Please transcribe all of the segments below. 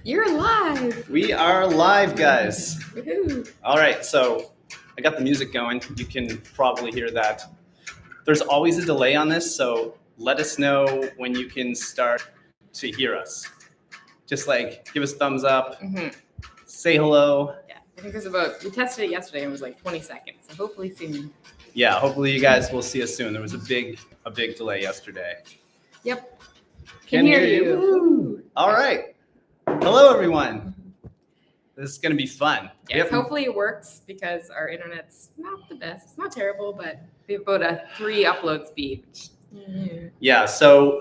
You're live. We are live, guys. Woohoo. All right, so I got the music going. You can probably hear that. There's always a delay on this, so let us know when you can start to hear us. Just like give us thumbs up, say hello. Yeah, I think there's we tested it yesterday and it was like 20 seconds, so hopefully soon. Yeah, hopefully you guys will see us soon. There was a big delay yesterday. Yep. Can hear you. Woo. All right. Hello, everyone. This is going to be fun. Yes, hopefully it works because our internet's not the best. It's not terrible, but we have about a 3 upload speed. Yeah, so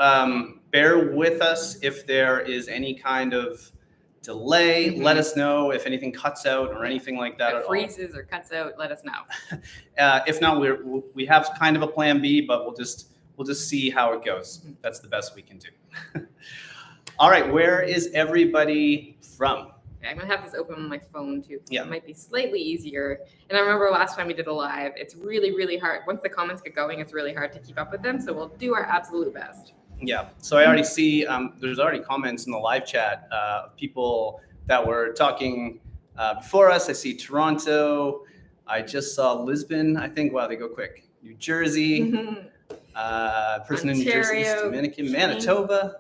bear with us if there is any kind of delay. Let us know if anything cuts out or anything like that. If it freezes or cuts out, let us know. If not, we have kind of a plan B, but we'll just see how it goes. That's the best we can do. All right, where is everybody from? Okay, I'm gonna have this open on my phone too. Yeah. It might be slightly easier. And I remember last time we did a live, it's really, really hard. Once the comments get going, it's really hard to keep up with them. So we'll do our absolute best. Yeah. So I already see there's already comments in the live chat of people that were talking before us. I see Toronto. I just saw Lisbon. I think, wow, they go quick. New Jersey. Person in New Jersey, Dominican, Manitoba.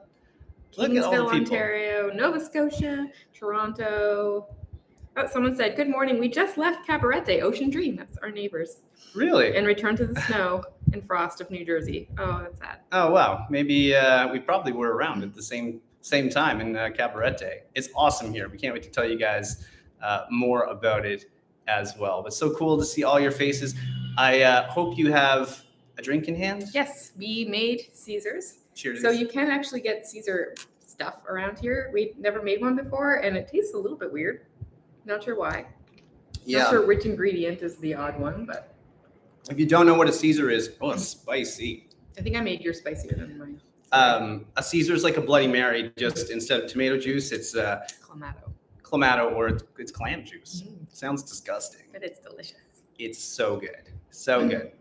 Look at all the people. Ontario, Nova Scotia, Toronto. Oh, someone said, good morning. We just left Cabarete, Ocean Dream. That's our neighbors. Really? And returned to the snow and frost of New Jersey. Oh, that's sad. Oh, wow. Maybe we probably were around at the same time in Cabarete. It's awesome here. We can't wait to tell you guys more about it as well. But so cool to see all your faces. I hope you have a drink in hand. Yes, we made Caesars. Cheers. So you can actually get Caesar stuff around here. We never made one before, and it tastes a little bit weird. Not sure why. Yeah. Not sure which ingredient is the odd one, but if you don't know what a Caesar is, it's spicy. I think I made yours spicier than mine. A Caesar is like a Bloody Mary, just instead of tomato juice, it's Clamato, or it's clam juice. Sounds disgusting, but it's delicious. It's so good, so good.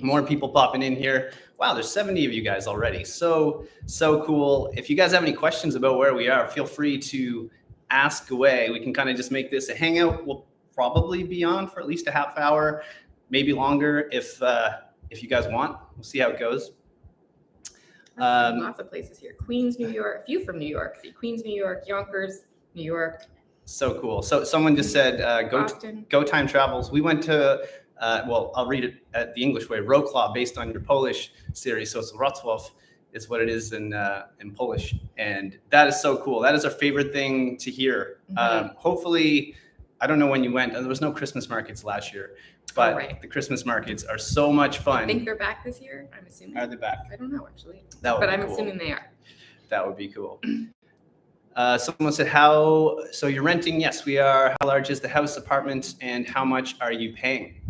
More people popping in here. Wow, there's 70 of you guys already. So cool. If you guys have any questions about where we are, feel free to ask away. We can kind of just make this a hangout. We'll probably be on for at least a half hour, maybe longer if you guys want. We'll see how it goes. Lots of places here. Queens, New York. A few from New York. See, Queens, New York, Yonkers, New York. So cool. So someone just said, go time travels. We went to, I'll read it at the English way, Wrocław, based on your Polish series. So it's Wrocław is what it is in Polish. And that is so cool. That is our favorite thing to hear. Hopefully, I don't know when you went. There was no Christmas markets last year, but the Christmas markets are so much fun. I think they're back this year, I'm assuming. Are they back? I don't know, actually. But I'm assuming they are. That would be cool. Someone said, so you're renting? Yes, we are. How large is the house, apartment, and how much are you paying?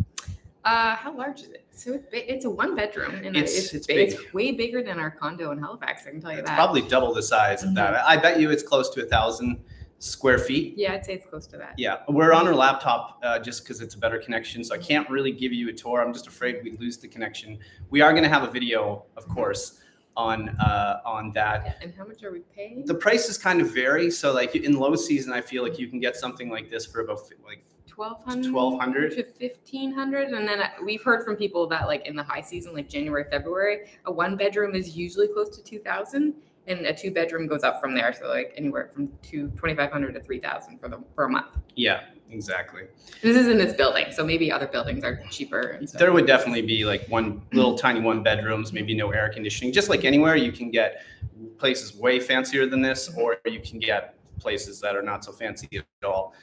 How large is it? So it's a 1-bedroom, and it's big. It's way bigger than our condo in Halifax. I can tell you that. Probably double the size of that. I bet you it's close to 1,000 square feet. Yeah, I'd say it's close to that. Yeah, we're on our laptop just because it's a better connection, so I can't really give you a tour. I'm just afraid we'd lose the connection. We are going to have a video, of course, on that. Yeah, and how much are we paying? The prices kind of vary. So like in low season, I feel like you can get something like this for about like $1,200 to $1,500, and then we've heard from people that like in the high season, like January, February, a 1-bedroom is usually close to $2,000, and a 2-bedroom goes up from there. So like anywhere from $2,500 to $3,000 for a month. Yeah, exactly. This is in this building, so maybe other buildings are cheaper. And stuff. There would definitely be like tiny 1-bedrooms, maybe no air conditioning. Just like anywhere, you can get places way fancier than this, or you can get places that are not so fancy at all.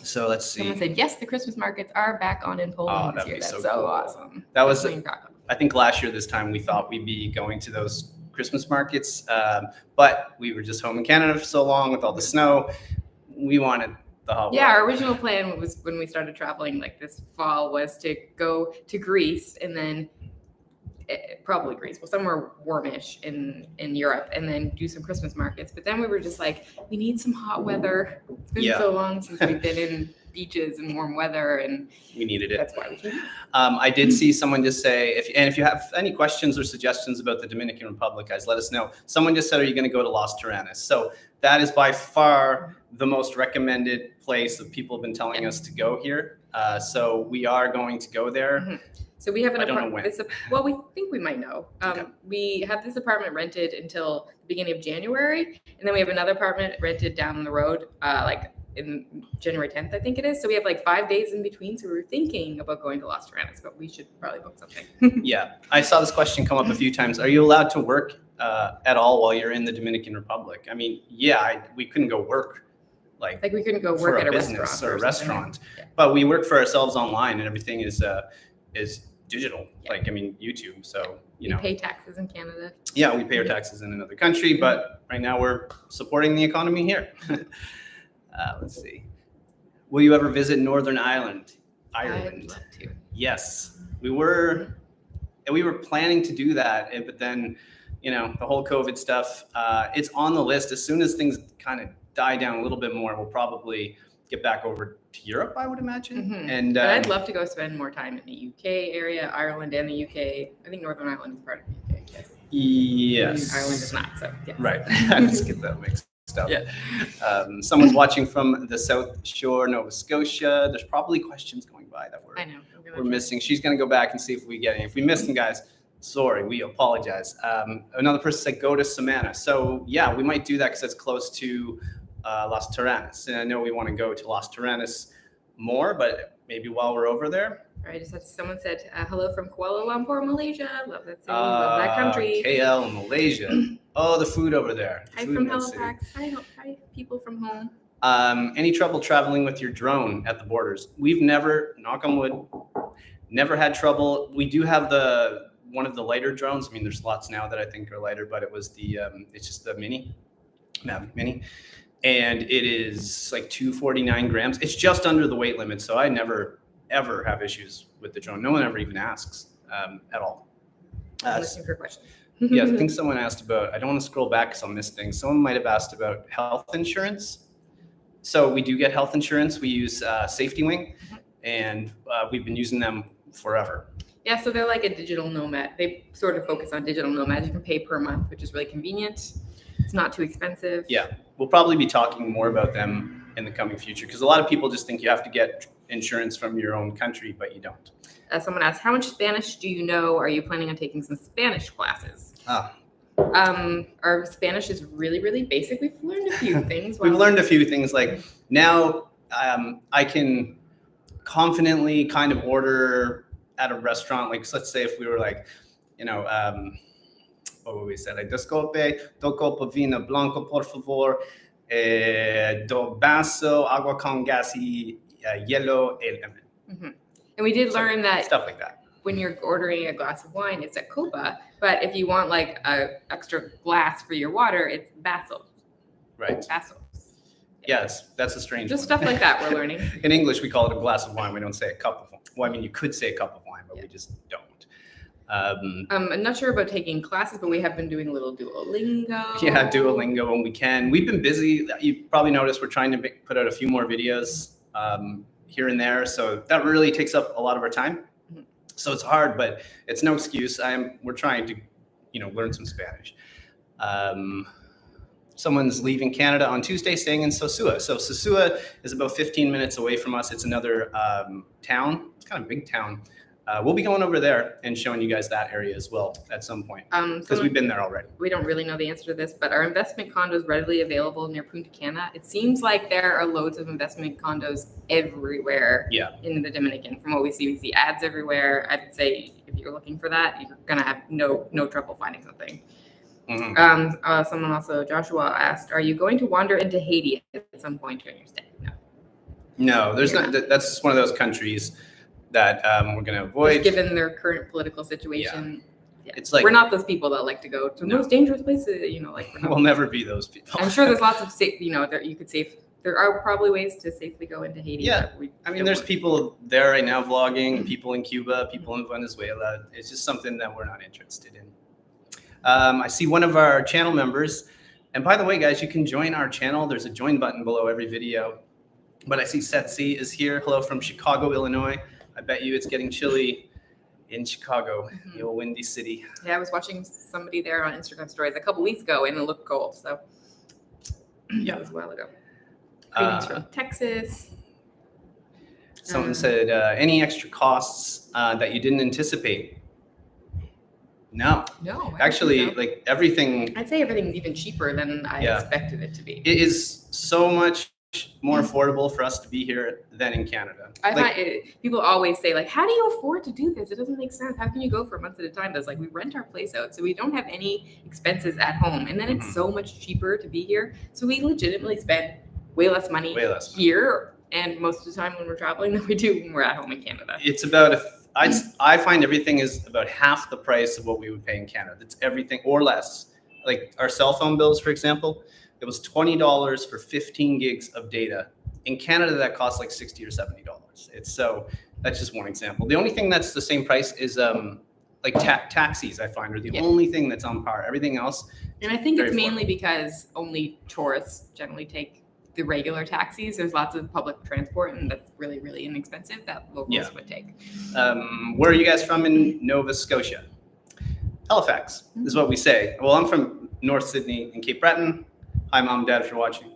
So let's see. Someone said, yes, the Christmas markets are back on in Poland this year. That's so cool. Awesome. That was, I think last year this time we thought we'd be going to those Christmas markets, but we were just home in Canada for so long with all the snow. We wanted the hot water. Our original plan was when we started traveling like this fall was to go to Greece and then probably Greece, well, somewhere warmish in Europe, and then do some Christmas markets. But then we were just like, we need some hot weather. It's been so long since we've been in beaches and warm weather, and we needed it. That's why we came. I did see someone just say, if you have any questions or suggestions about the Dominican Republic, guys, let us know. Someone just said, are you going to go to Los Terranes? So that is by far the most recommended place that people have been telling us to go here. So we are going to go there. Mm-hmm. So we have an apartment. Well, we think we might know. Okay. We have this apartment rented until the beginning of January, and then we have another apartment rented down the road, like in January 10th, I think it is. So we have like 5 days in between. So we were thinking about going to Las Terranas, but we should probably book something. Yeah, I saw this question come up a few times. Are you allowed to work at all while you're in the Dominican Republic? I mean, yeah, we couldn't go work. Like we couldn't go work at a business or a restaurant, yeah. But we work for ourselves online, and everything is digital. Yeah. Like, I mean, YouTube. So, we pay taxes in Canada. Yeah, we pay our taxes in another country, but right now we're supporting the economy here. Let's see. Will you ever visit Northern Ireland? I'd love to. Yes, we were planning to do that, but then, the whole COVID stuff, it's on the list. As soon as things kind of die down a little bit more, we'll probably get back over to Europe, I would imagine. Mm-hmm. And but I'd love to go spend more time in the UK area, Ireland and the UK. I think Northern Ireland is part of the UK. Yes. Ireland is not, so yes. Right. I just get that mixed up. Yeah. Someone's watching from the South Shore, Nova Scotia. There's probably questions going by that I know. we're missing. She's going to go back and see if we get any. If we miss them, guys, sorry, we apologize. Another person said go to Samana. So yeah, we might do that because it's close to Las Terranas. And I know we want to go to Las Terranas more, but maybe while we're over there. All right, someone said hello from Kuala Lumpur, Malaysia. Love that city, love that country. KL, Malaysia. Oh, the food over there. Hi from Halifax. Hi, people from home. Any trouble traveling with your drone at the borders? We've never, knock on wood, never had trouble. We do have one of the lighter drones. I mean, there's lots now that I think are lighter, but it was it's just the Mavic Mini. And it is like 249 grams. It's just under the weight limit. So I never, ever have issues with the drone. No one ever even asks at all. Listening for questions. Yeah, I think someone asked about, I don't want to scroll back because I'll miss things. Someone might have asked about health insurance. So we do get health insurance. We use SafetyWing, and we've been using them forever. Yeah, so they're like a digital nomad. They sort of focus on digital nomads. You can pay per month, which is really convenient. It's not too expensive. Yeah, we'll probably be talking more about them in the coming future because a lot of people just think you have to get insurance from your own country, but you don't. Someone asked, how much Spanish do you know? Are you planning on taking some Spanish classes? Our Spanish is really, really basic. We've learned a few things. We've learned a few things. Like now I can confidently kind of order at a restaurant. Like, let's say if we were like, what would we say? Like, disculpe, do copa vino blanco, por favor, do vaso, agua con gas y hielo, el lemon. Mm-hmm. And we did learn that stuff like that. When you're ordering a glass of wine, it's a copa. But if you want like a extra glass for your water, it's vaso. Right. Vaso. Yeah, that's a strange Just one. Stuff like that we're learning. In English, we call it a glass of wine. We don't say a cup of wine. Well, I mean, you could say a cup of wine, but we just don't. I'm not sure about taking classes, but we have been doing a little Duolingo. Yeah, Duolingo when we can. We've been busy. You probably noticed we're trying to put out a few more videos here and there. So that really takes up a lot of our time. Mm-hmm. So it's hard, but it's no excuse. We're trying to, learn some Spanish. Someone's leaving Canada on Tuesday, staying in Sosua. So Sosua is about 15 minutes away from us. It's another town. It's kind of a big town. We'll be going over there and showing you guys that area as well at some point because we've been there already. We don't really know the answer to this, but are investment condos readily available near Punta Cana? It seems like there are loads of investment condos everywhere in the Dominican. From what we see ads everywhere. I'd say if you're looking for that, you're going to have no trouble finding something. Mm-hmm. Someone also, Joshua, asked, are you going to wander into Haiti at some point during your stay? No, there's not. That's just one of those countries that we're going to avoid. Just given their current political situation. Yeah. It's like we're not those people that like to go to the most dangerous places, we'll never be those people. I'm sure there's lots of safe, there are probably ways to safely go into Haiti. Yeah. There's people there right now vlogging, people in Cuba, people in Venezuela. It's just something that we're not interested in. I see one of our channel members, and by the way, guys, you can join our channel. There's a join button below every video. But I see Setsi is here. Hello from Chicago, Illinois. I bet you it's getting chilly in Chicago, the old windy city. Yeah, I was watching somebody there on Instagram stories a couple weeks ago, and it looked cold. So That was a while ago. Greetings from Texas. Someone said, any extra costs that you didn't anticipate? No. No. Actually, so. like everything. I'd say everything's even cheaper than I expected it to be. It is so much more affordable for us to be here than in Canada. I find people always say, like, how do you afford to do this? It doesn't make sense. How can you go for months at a time? It's like we rent our place out, so we don't have any expenses at home. And then it's so much cheaper to be here. So we legitimately spend way less money here. And most of the time when we're traveling than we do when we're at home in Canada. It's about, I find everything is about half the price of what we would pay in Canada. It's everything or less. Like our cell phone bills, for example, it was $20 for 15 gigs of data. In Canada, that costs like $60 or $70. That's just one example. The only thing that's the same price is like taxis, I find, are the only thing that's on par. Everything else. And I think it's mainly because only tourists generally take the regular taxis. There's lots of public transport, and that's really, really inexpensive that locals would take. Where are you guys from in Nova Scotia? Halifax is what we say. Well, I'm from North Sydney in Cape Breton. Hi, Mom and Dad, if you're watching.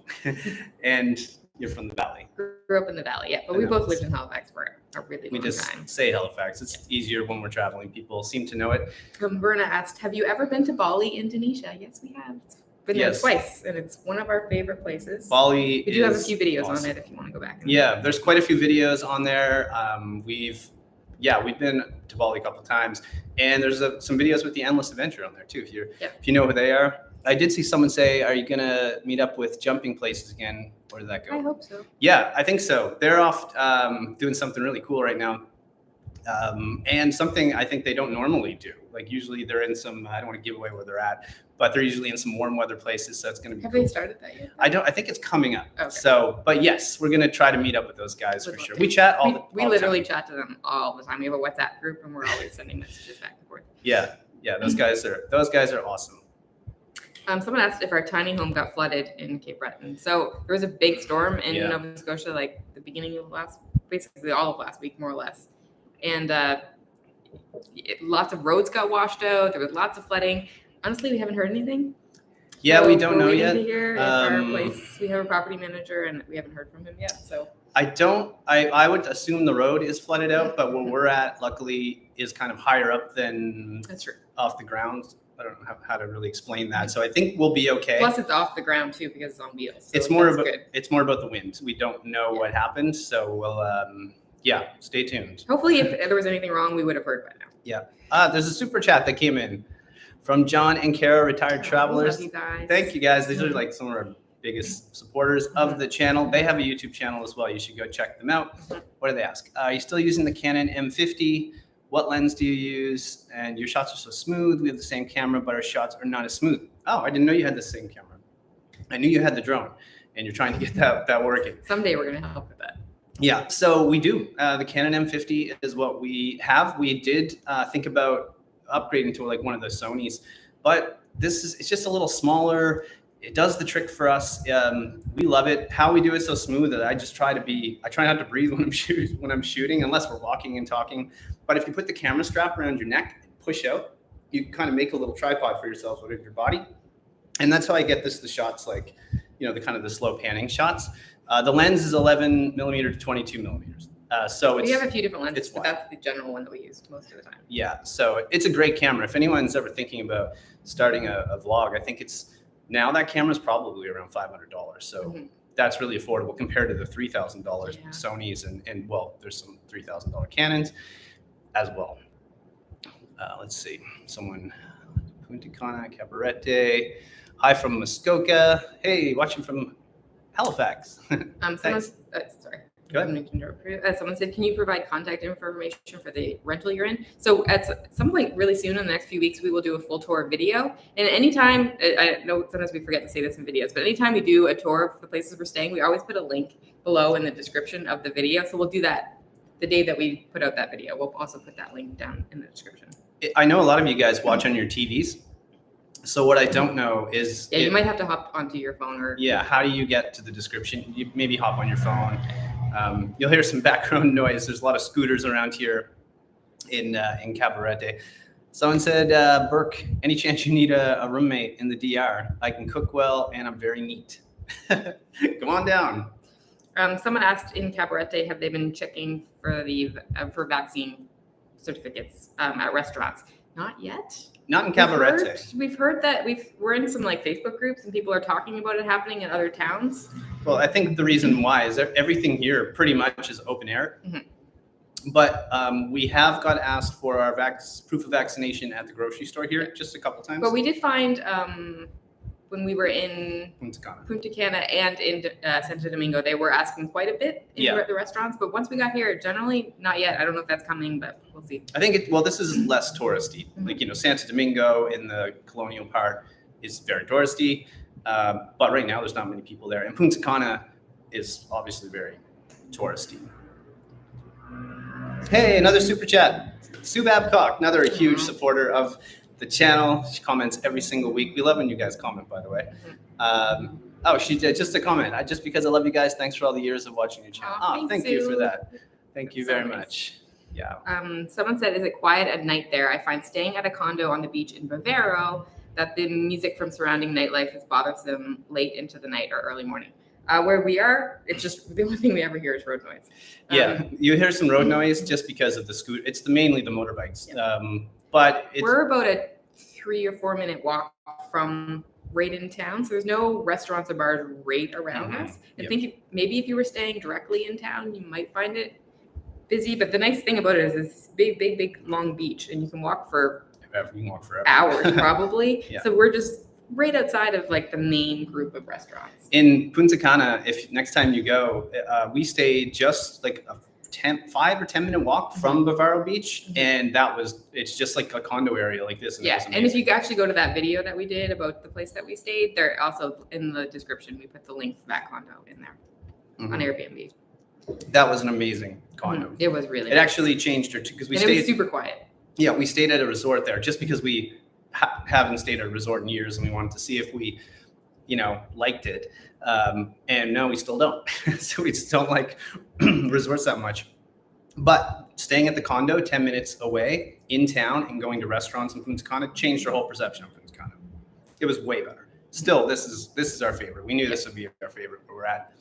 And you're from the Valley. Grew up in the Valley, but we both lived in Halifax for a really long time. We just say Halifax. It's easier when we're traveling. People seem to know it. Verna asked, have you ever been to Bali, Indonesia? Yes, we have. Been there twice, and it's one of our favorite places. Bali. We do have a few videos on it if you want to go back. There's quite a few videos on there. We've been to Bali a couple of times, and there's some videos with the Endless Adventure on there too. If you know who they are. I did see someone say, "Are you gonna meet up with Jumping Places again?" Where did that go? I hope so. Yeah, I think so. They're off doing something really cool right now. And something I think they don't normally do. Like usually they're in some, I don't want to give away where they're at, but they're usually in some warm weather places. So it's going to be Have cool. they started that yet? I think it's coming up. Okay. So, but yes, we're going to try to meet up with those guys for sure. We chat we literally chat to them all the time. We have a WhatsApp group and we're always sending messages back and forth. Yeah. Those guys are awesome. Someone asked if our tiny home got flooded in Cape Breton. So there was a big storm in Nova Scotia, like the beginning of basically all of last week, more or less. And lots of roads got washed out. There was lots of flooding. Honestly, we haven't heard anything. Yeah, so we don't know yet. To hear if our place, we have a property manager and we haven't heard from him yet. So I would assume the road is flooded out, but where we're at, luckily, is kind of higher up than that's true. Off the ground. I don't know how to really explain that. So I think we'll be okay. Plus, it's off the ground too because it's on wheels. So it's more about the wind. We don't know what happened, so we'll stay tuned. Hopefully, if there was anything wrong, we would have heard by now. Yeah. There's a super chat that came in from John and Kara, retired travelers. Love you guys. Thank you guys. These are like some of our biggest supporters of the channel. They have a YouTube channel as well. You should go check them out. What do they ask? Are you still using the Canon M50? What lens do you use? And your shots are so smooth. We have the same camera, but our shots are not as smooth. Oh, I didn't know you had the same camera. I knew you had the drone, and you're trying to get that working. Someday we're going to help with that. Yeah, so we do. The Canon M50 is what we have. We did think about upgrading to like one of the Sonys, but it's just a little smaller. It does the trick for us. We love it. How we do it so smooth that I try not to breathe when I'm shooting, unless we're walking and talking. But if you put the camera strap around your neck and push out, you kind of make a little tripod for yourself out of your body. And that's how I get the shots, like, the slow panning shots. The lens is 11 millimeter to 22 millimeters. So we have a few different lenses, but that's the general one that we use most of the time. Yeah, so it's a great camera. If anyone's ever thinking about starting a vlog, I think now that camera is probably around $500. So that's really affordable compared to the $3,000 Sonys and there's some $3,000 Canons as well. Let's see. Someone, Punta Cana, Cabarete. Hi from Muskoka. Hey, watching from Halifax. Sorry. Go ahead. Someone said, can you provide contact information for the rental you're in? So at some point really soon in the next few weeks, we will do a full tour video. And anytime, I know sometimes we forget to say this in videos, but anytime we do a tour of the places we're staying, we always put a link below in the description of the video. So we'll do that the day that we put out that video. We'll also put that link down in the description. I know a lot of you guys watch on your TVs. So what I don't know is... Yeah, you might have to hop onto your phone or... Yeah, how do you get to the description? You maybe hop on your phone. You'll hear some background noise. There's a lot of scooters around here in Cabarete. Someone said, Burke, any chance you need a roommate in the DR? I can cook well and I'm very neat. Come on down. Someone asked in Cabarete, have they been checking for the for vaccine certificates at restaurants? Not yet. Not in Cabarete. We've heard that we're in some like Facebook groups and people are talking about it happening in other towns. Well, I think the reason why is that everything here pretty much is open air. But we have got asked for our proof of vaccination at the grocery store here just a couple times. But we did find when we were in Punta Cana and in Santo Domingo, they were asking quite a bit in the restaurants. But once we got here, generally not yet. I don't know if that's coming, but we'll see. I think this is less touristy. Like, Santo Domingo in the colonial part is very touristy. But right now there's not many people there. And Punta Cana is obviously very touristy. Hey, another super chat. Sue Babcock, another huge supporter of the channel. She comments every single week. We love when you guys comment, by the way. She did just a comment. Just because I love you guys, thanks for all the years of watching your channel. Thank you for that. Thank you very much. Yeah. Someone said, is it quiet at night there? I find staying at a condo on the beach in Vivero that the music from surrounding nightlife is bothersome late into the night or early morning. Where we are, it's just the only thing we ever hear is road noise. You hear some road noise just because of the scooter. It's mainly the motorbikes. But we're about a 3 or 4 minute walk from right in town, so there's no restaurants or bars right around us. I think maybe if you were staying directly in town, you might find it busy. But the nice thing about it is this big long beach, and you can walk for hours probably. So we're just right outside of like the main group of restaurants. In Punta Cana, if next time you go, we stayed just like a 5 or 10 minute walk from Macau Beach, and it's just like a condo area like this. And if you actually go to that video that we did about the place that we stayed, there also in the description we put the link to that condo in there on Airbnb. That was an amazing condo. It was really. It actually changed it because it was super quiet. Yeah, we stayed at a resort there just because we haven't stayed at a resort in years, and we wanted to see if we, liked it. And no, we still don't. So we just don't like resorts that much. But staying at the condo 10 minutes away in town and going to restaurants in Punta Cana changed our whole perception of Punta Cana. It was way better. Still, this is our favorite. We knew this would be our favorite where we're at.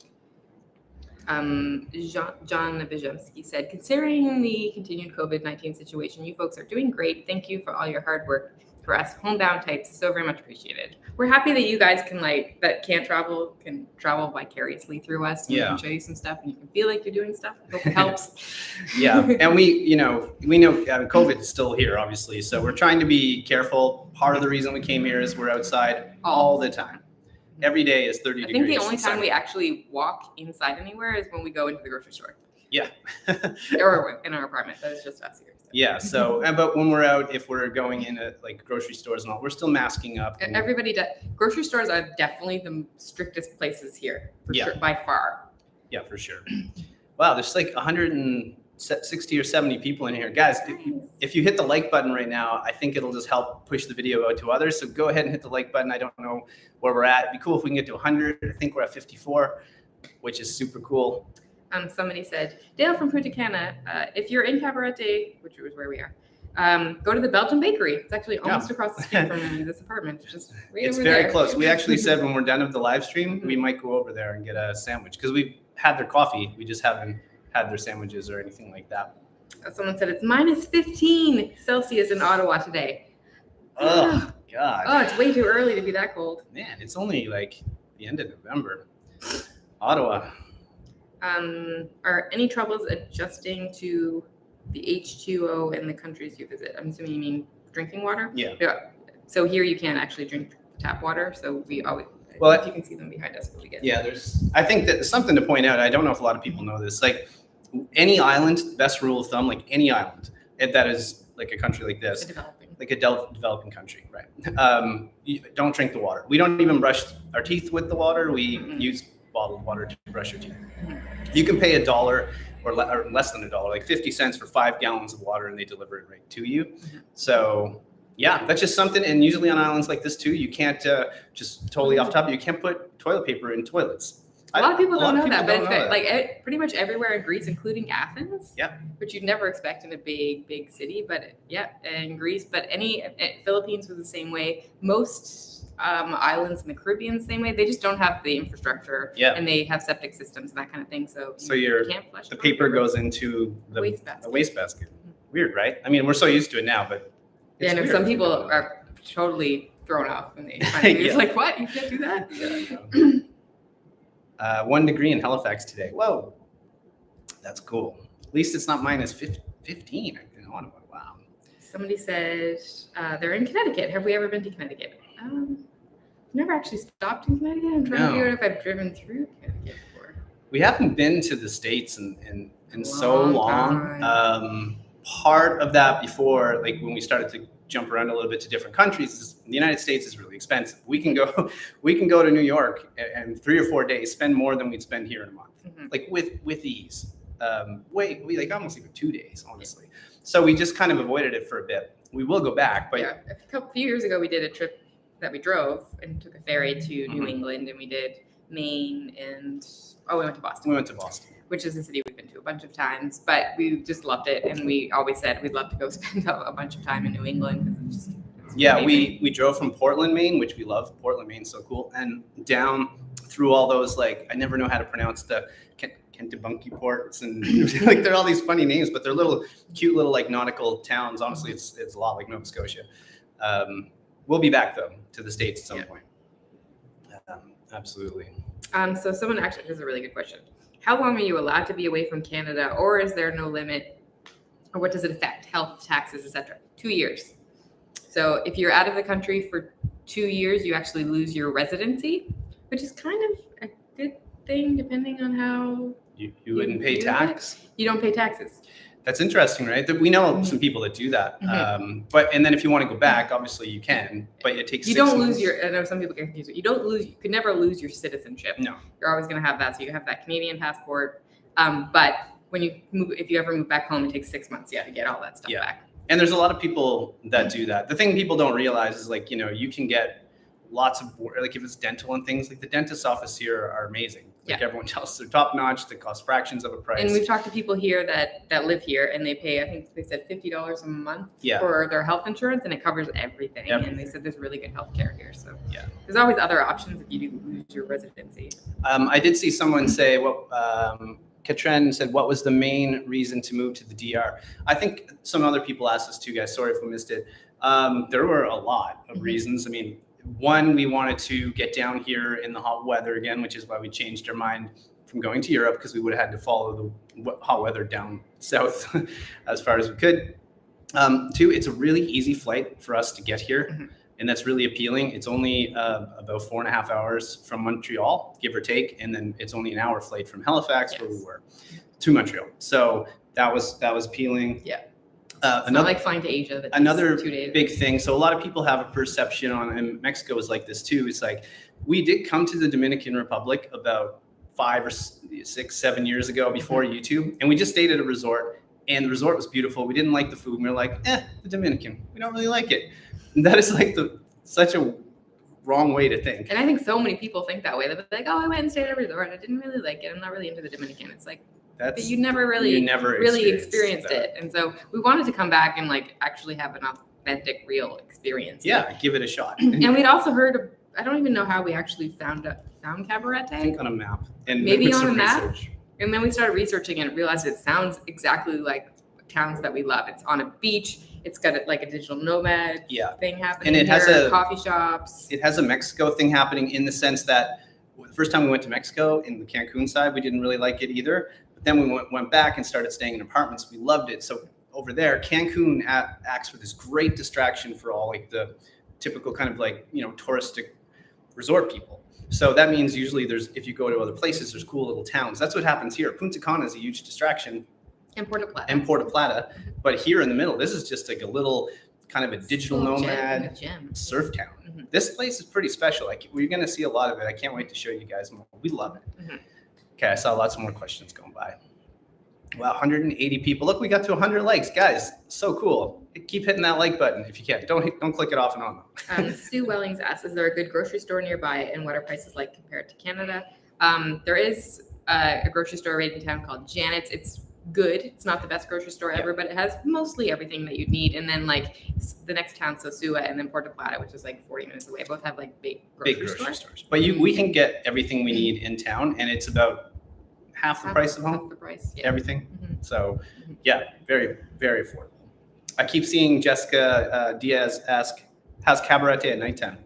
John Bijemski said, considering the continued COVID-19 situation, you folks are doing great. Thank you for all your hard work. For us homebound types, so very much appreciated. We're happy that you guys that can't travel can travel vicariously through us. And we can show you some stuff, and you can feel like you're doing stuff. Hope it helps. And we know COVID is still here, obviously. So we're trying to be careful. Part of the reason we came here is we're outside all the time. Every day is 30 degrees. I think the only time we actually walk inside anywhere is when we go into the grocery store. Yeah. Or in our apartment. That is just us here. Yeah. So, but when we're out, if we're going into like grocery stores and all, we're still masking up. Everybody does. Grocery stores are definitely the strictest places here, for sure, by far. Yeah, for sure. Wow, there's like 160 or 70 people in here, guys. If you hit the like button right now, I think it'll just help push the video out to others. So go ahead and hit the like button. I don't know where we're at. It'd be cool if we can get to 100. I think we're at 54, which is super cool. Somebody said, Dale from Punta Cana, if you're in Cabarete, which is where we are, go to the Belgian bakery. It's actually almost across the street from this apartment. It's very close. We actually said when we're done with the live stream, we might go over there and get a sandwich because we've had their coffee. We just haven't had their sandwiches or anything like that. Someone said it's minus 15 Celsius in Ottawa today. Oh, God. Oh, it's way too early to be that cold. Man, it's only like the end of November. Ottawa. Are any troubles adjusting to the H2O in the countries you visit? I'm assuming you mean drinking water? Yeah. So here you can't actually drink tap water. So we always, if you can see them behind us, we get. Yeah, I think that something to point out. I don't know if a lot of people know this. Like any island, best rule of thumb, like any island that is like a country like this, like a developing country, right? You don't drink the water. We don't even brush our teeth with the water. We use bottled water to brush your teeth. You can pay $1 or less than $1, like 50 cents for 5 gallons of water, and they deliver it right to you. So yeah, that's just something. And usually on islands like this too, you can't just totally off top. You can't put toilet paper in toilets. A lot of people don't know that, but like pretty much everywhere in Greece, including Athens, which you'd never expect in a big city, but in Greece, but Philippines was the same way. Most islands in the Caribbean the same way. They just don't have the infrastructure, and they have septic systems and that kind of thing. So you can't flush the paper goes into the wastebasket. Weird, right? I mean, we're so used to it now, but yeah, no, some people are totally thrown off when they find it. It's like, what? You can't do that? 1 degree in Halifax today. Whoa, that's cool. At least it's not minus 15. Wow. Somebody said they're in Connecticut. Have we ever been to Connecticut? Never actually stopped in Connecticut. I'm trying to figure out if I've driven through Connecticut before. We haven't been to the States in so long. Part of that before, like when we started to jump around a little bit to different countries, is the United States is really expensive. We can go to New York and 3 or 4 days, spend more than we'd spend here in a month, like with ease. We like almost even 2 days, honestly. So we just kind of avoided it for a bit. We will go back, but a few years ago we did a trip that we drove and took a ferry to New England, and we did Maine and we went to Boston. We went to Boston, which is a city we've been to a bunch of times, but we just loved it, and we always said we'd love to go spend a bunch of time in New England because it's amazing. We drove from Portland, Maine, which we love. Portland, Maine's so cool, and down through all those, like, I never know how to pronounce the Kentucky ports, and like they're all these funny names, but they're cute little like nautical towns. Honestly, it's a lot like Nova Scotia. We'll be back though to the States at some point. Absolutely. So someone actually, this is a really good question. How long are you allowed to be away from Canada, or is there no limit, or what does it affect? Health, taxes, etc. 2 years. So if you're out of the country for 2 years, you actually lose your residency, which is kind of a good thing depending on how you wouldn't pay tax. You don't pay taxes. That's interesting, right? We know some people that do that. And then if you want to go back, obviously you can, but it takes 6 months. Lose your, I know some people get confused. You could never lose your citizenship. No. You're always going to have that. So you have that Canadian passport. But when you move, if you ever move back home, it takes 6 months, to get all that stuff back. And there's a lot of people that do that. The thing people don't realize is like, you can get lots of, like if it's dental and things, like the dentist's office here are amazing. Like everyone tells us they're top notch. They cost fractions of a price. And we've talked to people here that live here, and they pay, I think they said $50 a month for their health insurance, and it covers everything. And they said there's really good health care here. So there's always other options if you do lose your residency. I did see someone say, Katren said, what was the main reason to move to the DR? I think some other people asked us too, guys. Sorry if we missed it. There were a lot of reasons. I mean, one, we wanted to get down here in the hot weather again, which is why we changed our mind from going to Europe, because we would have had to follow the hot weather down south as far as we could. Two, it's a really easy flight for us to get here, and that's really appealing. It's only about 4.5 hours from Montreal, give or take, and then it's only an hour flight from Halifax, where we were, to Montreal. So that was appealing. Yeah. It's not like flying to Asia. Another 2 days. big thing. So a lot of people have a perception on, and Mexico is like this too. It's like, we did come to the Dominican Republic about 5 or 6, 7 years ago before YouTube. And we just stayed at a resort, and the resort was beautiful. We didn't like the food. And we were like, the Dominican, we don't really like it. And that is like such a wrong way to think. And I think so many people think that way. They're like, I went and stayed at a resort. I didn't really like it. I'm not really into the Dominican. It's like, but you never really experienced it. And so we wanted to come back and like actually have an authentic, real experience. Yeah, give it a shot. And we'd also heard, I don't even know how we actually found Cabarete. I think on a map. And maybe on a map. And then we started researching and realized it sounds exactly like towns that we love. It's on a beach. It's got like a digital nomad thing happening. And it has coffee shops. It has a Mexico thing happening in the sense that the first time we went to Mexico in the Cancun side, we didn't really like it either. Then we went back and started staying in apartments. We loved it. So over there, Cancun acts for this great distraction for all like the typical kind of like, touristic resort people. So that means usually if you go to other places, there's cool little towns. That's what happens here. Punta Cana is a huge distraction. And Puerto Plata. But here in the middle, this is just like a little kind of a digital nomad surf town. This place is pretty special. Like, we're going to see a lot of it. I can't wait to show you guys more. We love it. Okay, I saw lots more questions going by. Wow, 180 people. Look, we got to 100 likes. Guys, so cool. Keep hitting that like button if you can. Don't click it off and on. Sue Wellings asks, is there a good grocery store nearby, and what are prices like compared to Canada? There is a grocery store right in town called Janet's. It's good. It's not the best grocery store ever, but it has mostly everything that you'd need. And then like the next town, Sosua, and then Puerto Plata, which is like 40 minutes away, both have like big grocery stores. But we can get everything we need in town, and it's about half the price of home. Half the price, yeah. Everything. So yeah, very, very affordable. I keep seeing Jessica Diaz ask, how's Cabarete at nighttime?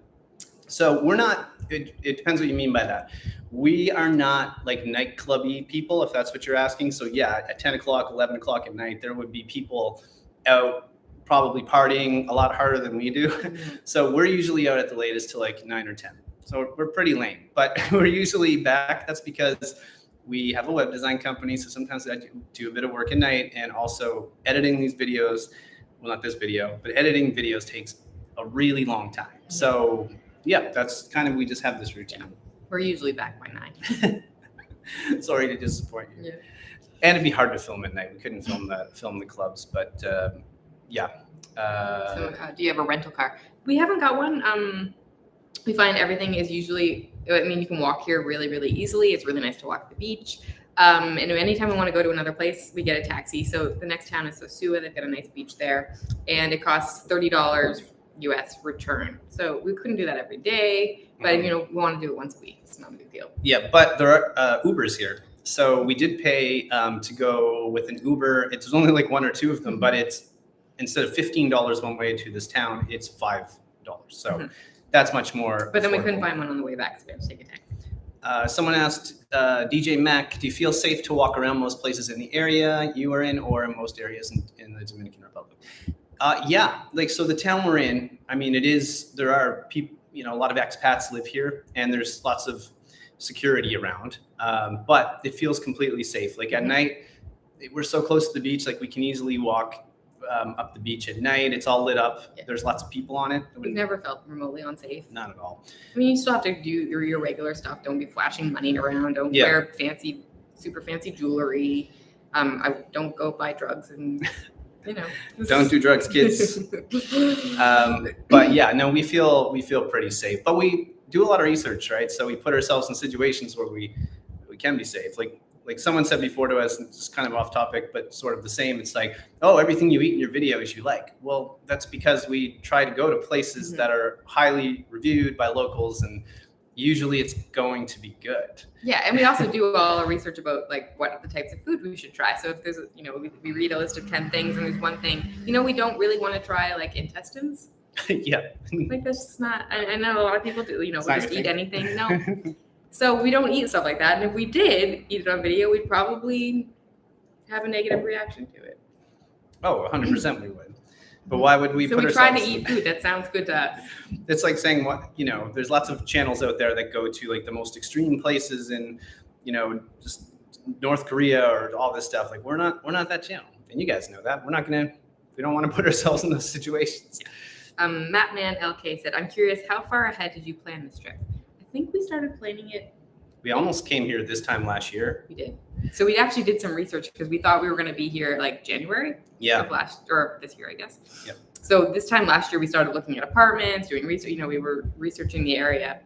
So we're not, it depends what you mean by that. We are not like nightclubby people, if that's what you're asking. So yeah, at 10 o'clock, 11 o'clock at night, there would be people out probably partying a lot harder than we do. So we're usually out at the latest till like 9 or 10. So we're pretty lame, but we're usually back. That's because we have a web design company. So sometimes I do a bit of work at night, and also editing these videos. Well, not this video, but editing videos takes a really long time. So yeah, that's kind of, we just have this routine. We're usually back by 9. Sorry to disappoint you. Yeah. And it'd be hard to film at night. We couldn't film the clubs, but yeah. So do you have a rental car? We haven't got one. We find everything is usually, I mean, you can walk here really, really easily. It's really nice to walk the beach. And anytime we want to go to another place, we get a taxi. So the next town is Sosua. They've got a nice beach there, and it costs $30 US return. So we couldn't do that every day, but we want to do it once a week. It's not a big deal. Yeah, but there are Ubers here. So we did pay to go with an Uber. It was only like one or two of them, but it's, instead of $15 one way to this town, it's $5. So that's much more. But then we couldn't find one on the way back, so we had to take a taxi. Someone asked, DJ Mac, do you feel safe to walk around most places in the area you are in, or in most areas in the Dominican Republic? Yeah, like, so the town we're in, I mean, there are people, a lot of expats live here, and there's lots of security around, but it feels completely safe. Like at night, we're so close to the beach, like we can easily walk up the beach at night. It's all lit up. Yeah. There's lots of people on it. We've never felt remotely unsafe. Not at all. I mean, you still have to do your regular stuff. Don't be flashing money around. Don't wear super fancy jewelry. I don't go buy drugs and, Don't do drugs, kids. But yeah, no, we feel pretty safe. But we do a lot of research, right? So we put ourselves in situations where we can be safe. Like someone said before to us, it's kind of off topic, but sort of the same. It's like, oh, everything you eat in your videos you like. Well, that's because we try to go to places that are highly reviewed by locals, and usually it's going to be good. Yeah, and we also do all our research about like what are the types of food we should try. So if there's, we read a list of 10 things, and there's one thing, we don't really want to try like intestines. Yeah. Like that's just not, I know a lot of people do, we just eat anything. No. So we don't eat stuff like that. And if we did eat it on video, we'd probably have a negative reaction to it. Oh, 100% we would. But why would we put ourselves... So we try to eat food that sounds good to us. It's like saying, there's lots of channels out there that go to like the most extreme places in, just North Korea or all this stuff. Like we're not that channel. And you guys know that. We don't want to put ourselves in those situations. Yeah. Mattman LK said, I'm curious, how far ahead did you plan this trip? I think we started planning it. We almost came here this time last year. We did. So we actually did some research because we thought we were going to be here like January or this year, I guess. Yep. So this time last year, we started looking at apartments, doing research. We were researching the area.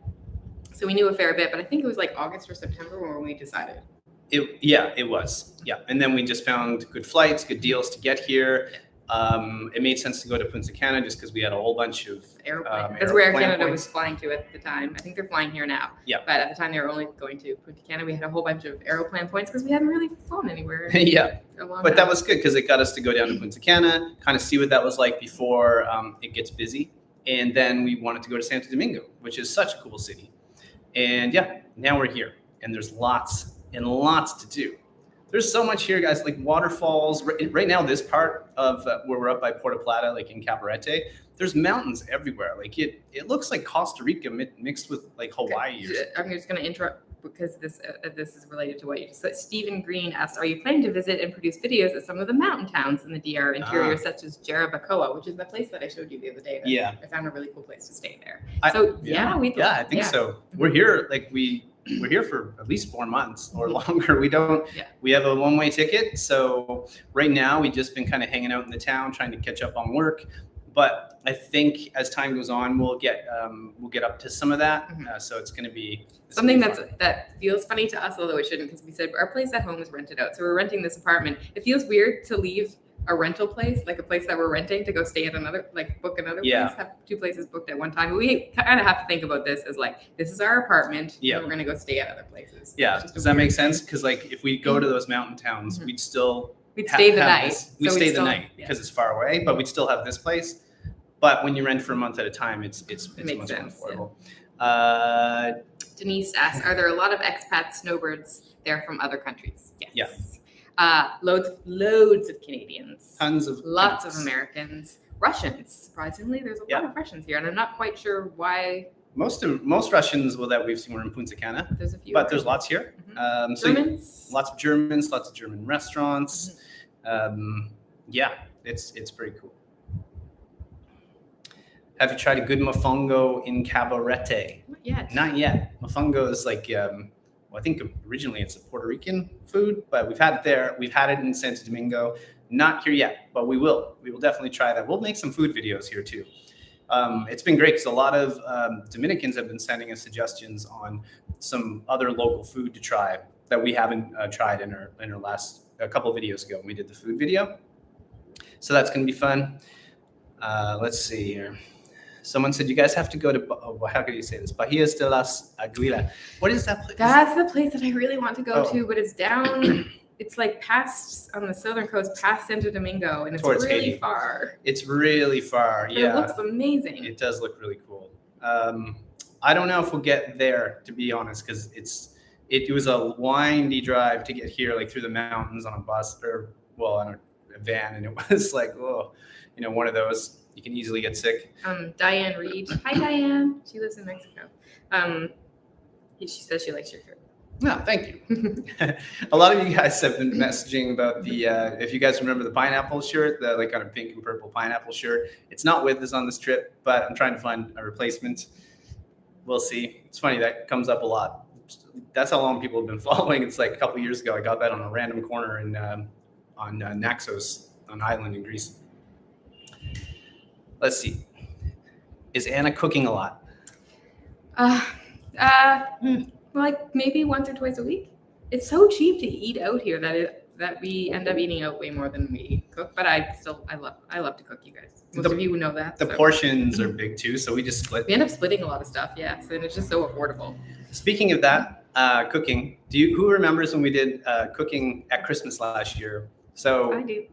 So we knew a fair bit, but I think it was like August or September when we decided. It was. Yeah. And then we just found good flights, good deals to get here. Yeah. It made sense to go to Punta Cana just because we had a whole bunch of airplane. That's where Air Canada was flying to at the time. I think they're flying here now. Yeah. But at the time they were only going to Punta Cana. We had a whole bunch of aeroplane points because we hadn't really flown anywhere. Yeah. But that was good because it got us to go down to Punta Cana, kind of see what that was like before it gets busy. And then we wanted to go to Santo Domingo, which is such a cool city. And yeah, now we're here, and there's lots and lots to do. There's so much here, guys, like waterfalls. Right now, this part of where we're up by Puerto Plata, like in Cabarete, there's mountains everywhere. Like it looks like Costa Rica mixed with like Hawaii. Okay. I'm just going to interrupt because this is related to what you just said. Stephen Green asked, are you planning to visit and produce videos at some of the mountain towns in the DR interior, such as Jarabacoa, which is the place that I showed you the other day. Yeah. I found a really cool place to stay there. I think so. We're here, we're here for at least 4 months or longer. We have a one-way ticket. So right now we've just been kind of hanging out in the town, trying to catch up on work. But I think as time goes on, we'll get up to some of that. So it's going to be something that feels funny to us, although it shouldn't, because we said our place at home is rented out. So we're renting this apartment. It feels weird to leave a rental place, like a place that we're renting, to go stay at another, like book another place, have two places booked at one time. But we kind of have to think about this as like, this is our apartment, and we're going to go stay at other places. Yeah. Does that make sense? Because like if we go to those mountain towns, we'd stay the night. We'd stay the night because it's far away, but we'd still have this place. But when you rent for a month at a time, it's much more affordable. Yeah. Denise asks, are there a lot of expat snowbirds there from other countries? Yes. Yeah. Loads of Canadians. Lots of Americans. Russians. Surprisingly, there's a lot of Russians here, and I'm not quite sure why. Most Russians that we've seen were in Punta Cana. There's a few, but there's lots here. Germans. Lots of Germans. Lots of German restaurants. It's pretty cool. Have you tried a good Mafungo in Cabarete? Not yet. Mafungo is like, I think originally it's a Puerto Rican food, but we've had it there. We've had it in Santo Domingo. Not here yet, but we will. We will definitely try that. We'll make some food videos here too. It's been great because a lot of Dominicans have been sending us suggestions on some other local food to try that we haven't tried in our last a couple of videos ago when we did the food video. So that's going to be fun. Let's see here. Someone said you guys have to go to, how could you say this? Bahias de las Aguilas. What is that place? That's the place that I really want to go to, but it's down, it's like past, on the southern coast, past Santo Domingo, and it's towards really Haiti. Far. It's really far, but it looks amazing. It does look really cool. I don't know if we'll get there, to be honest, because it was a windy drive to get here, like through the mountains on a bus, on a van, and it was like, one of those. You can easily get sick. Diane Reed. Hi, Diane. She lives in Mexico. She says she likes your shirt. No, thank you. A lot of you guys have been messaging about the, if you guys remember the pineapple shirt, the like kind of pink and purple pineapple shirt. It's not with us on this trip, but I'm trying to find a replacement. We'll see. It's funny, that comes up a lot. That's how long people have been following. It's like a couple years ago, I got that on a random corner on Naxos, an island in Greece. Let's see. Is Anna cooking a lot? Like maybe once or twice a week. It's so cheap to eat out here that we end up eating out way more than we cook. But I love to cook, you guys. Most of you know that. The portions are big too, so we just split. We end up splitting a lot of stuff, and it's just so affordable. Speaking of that, cooking. Who remembers when we did cooking at Christmas last year? So I do.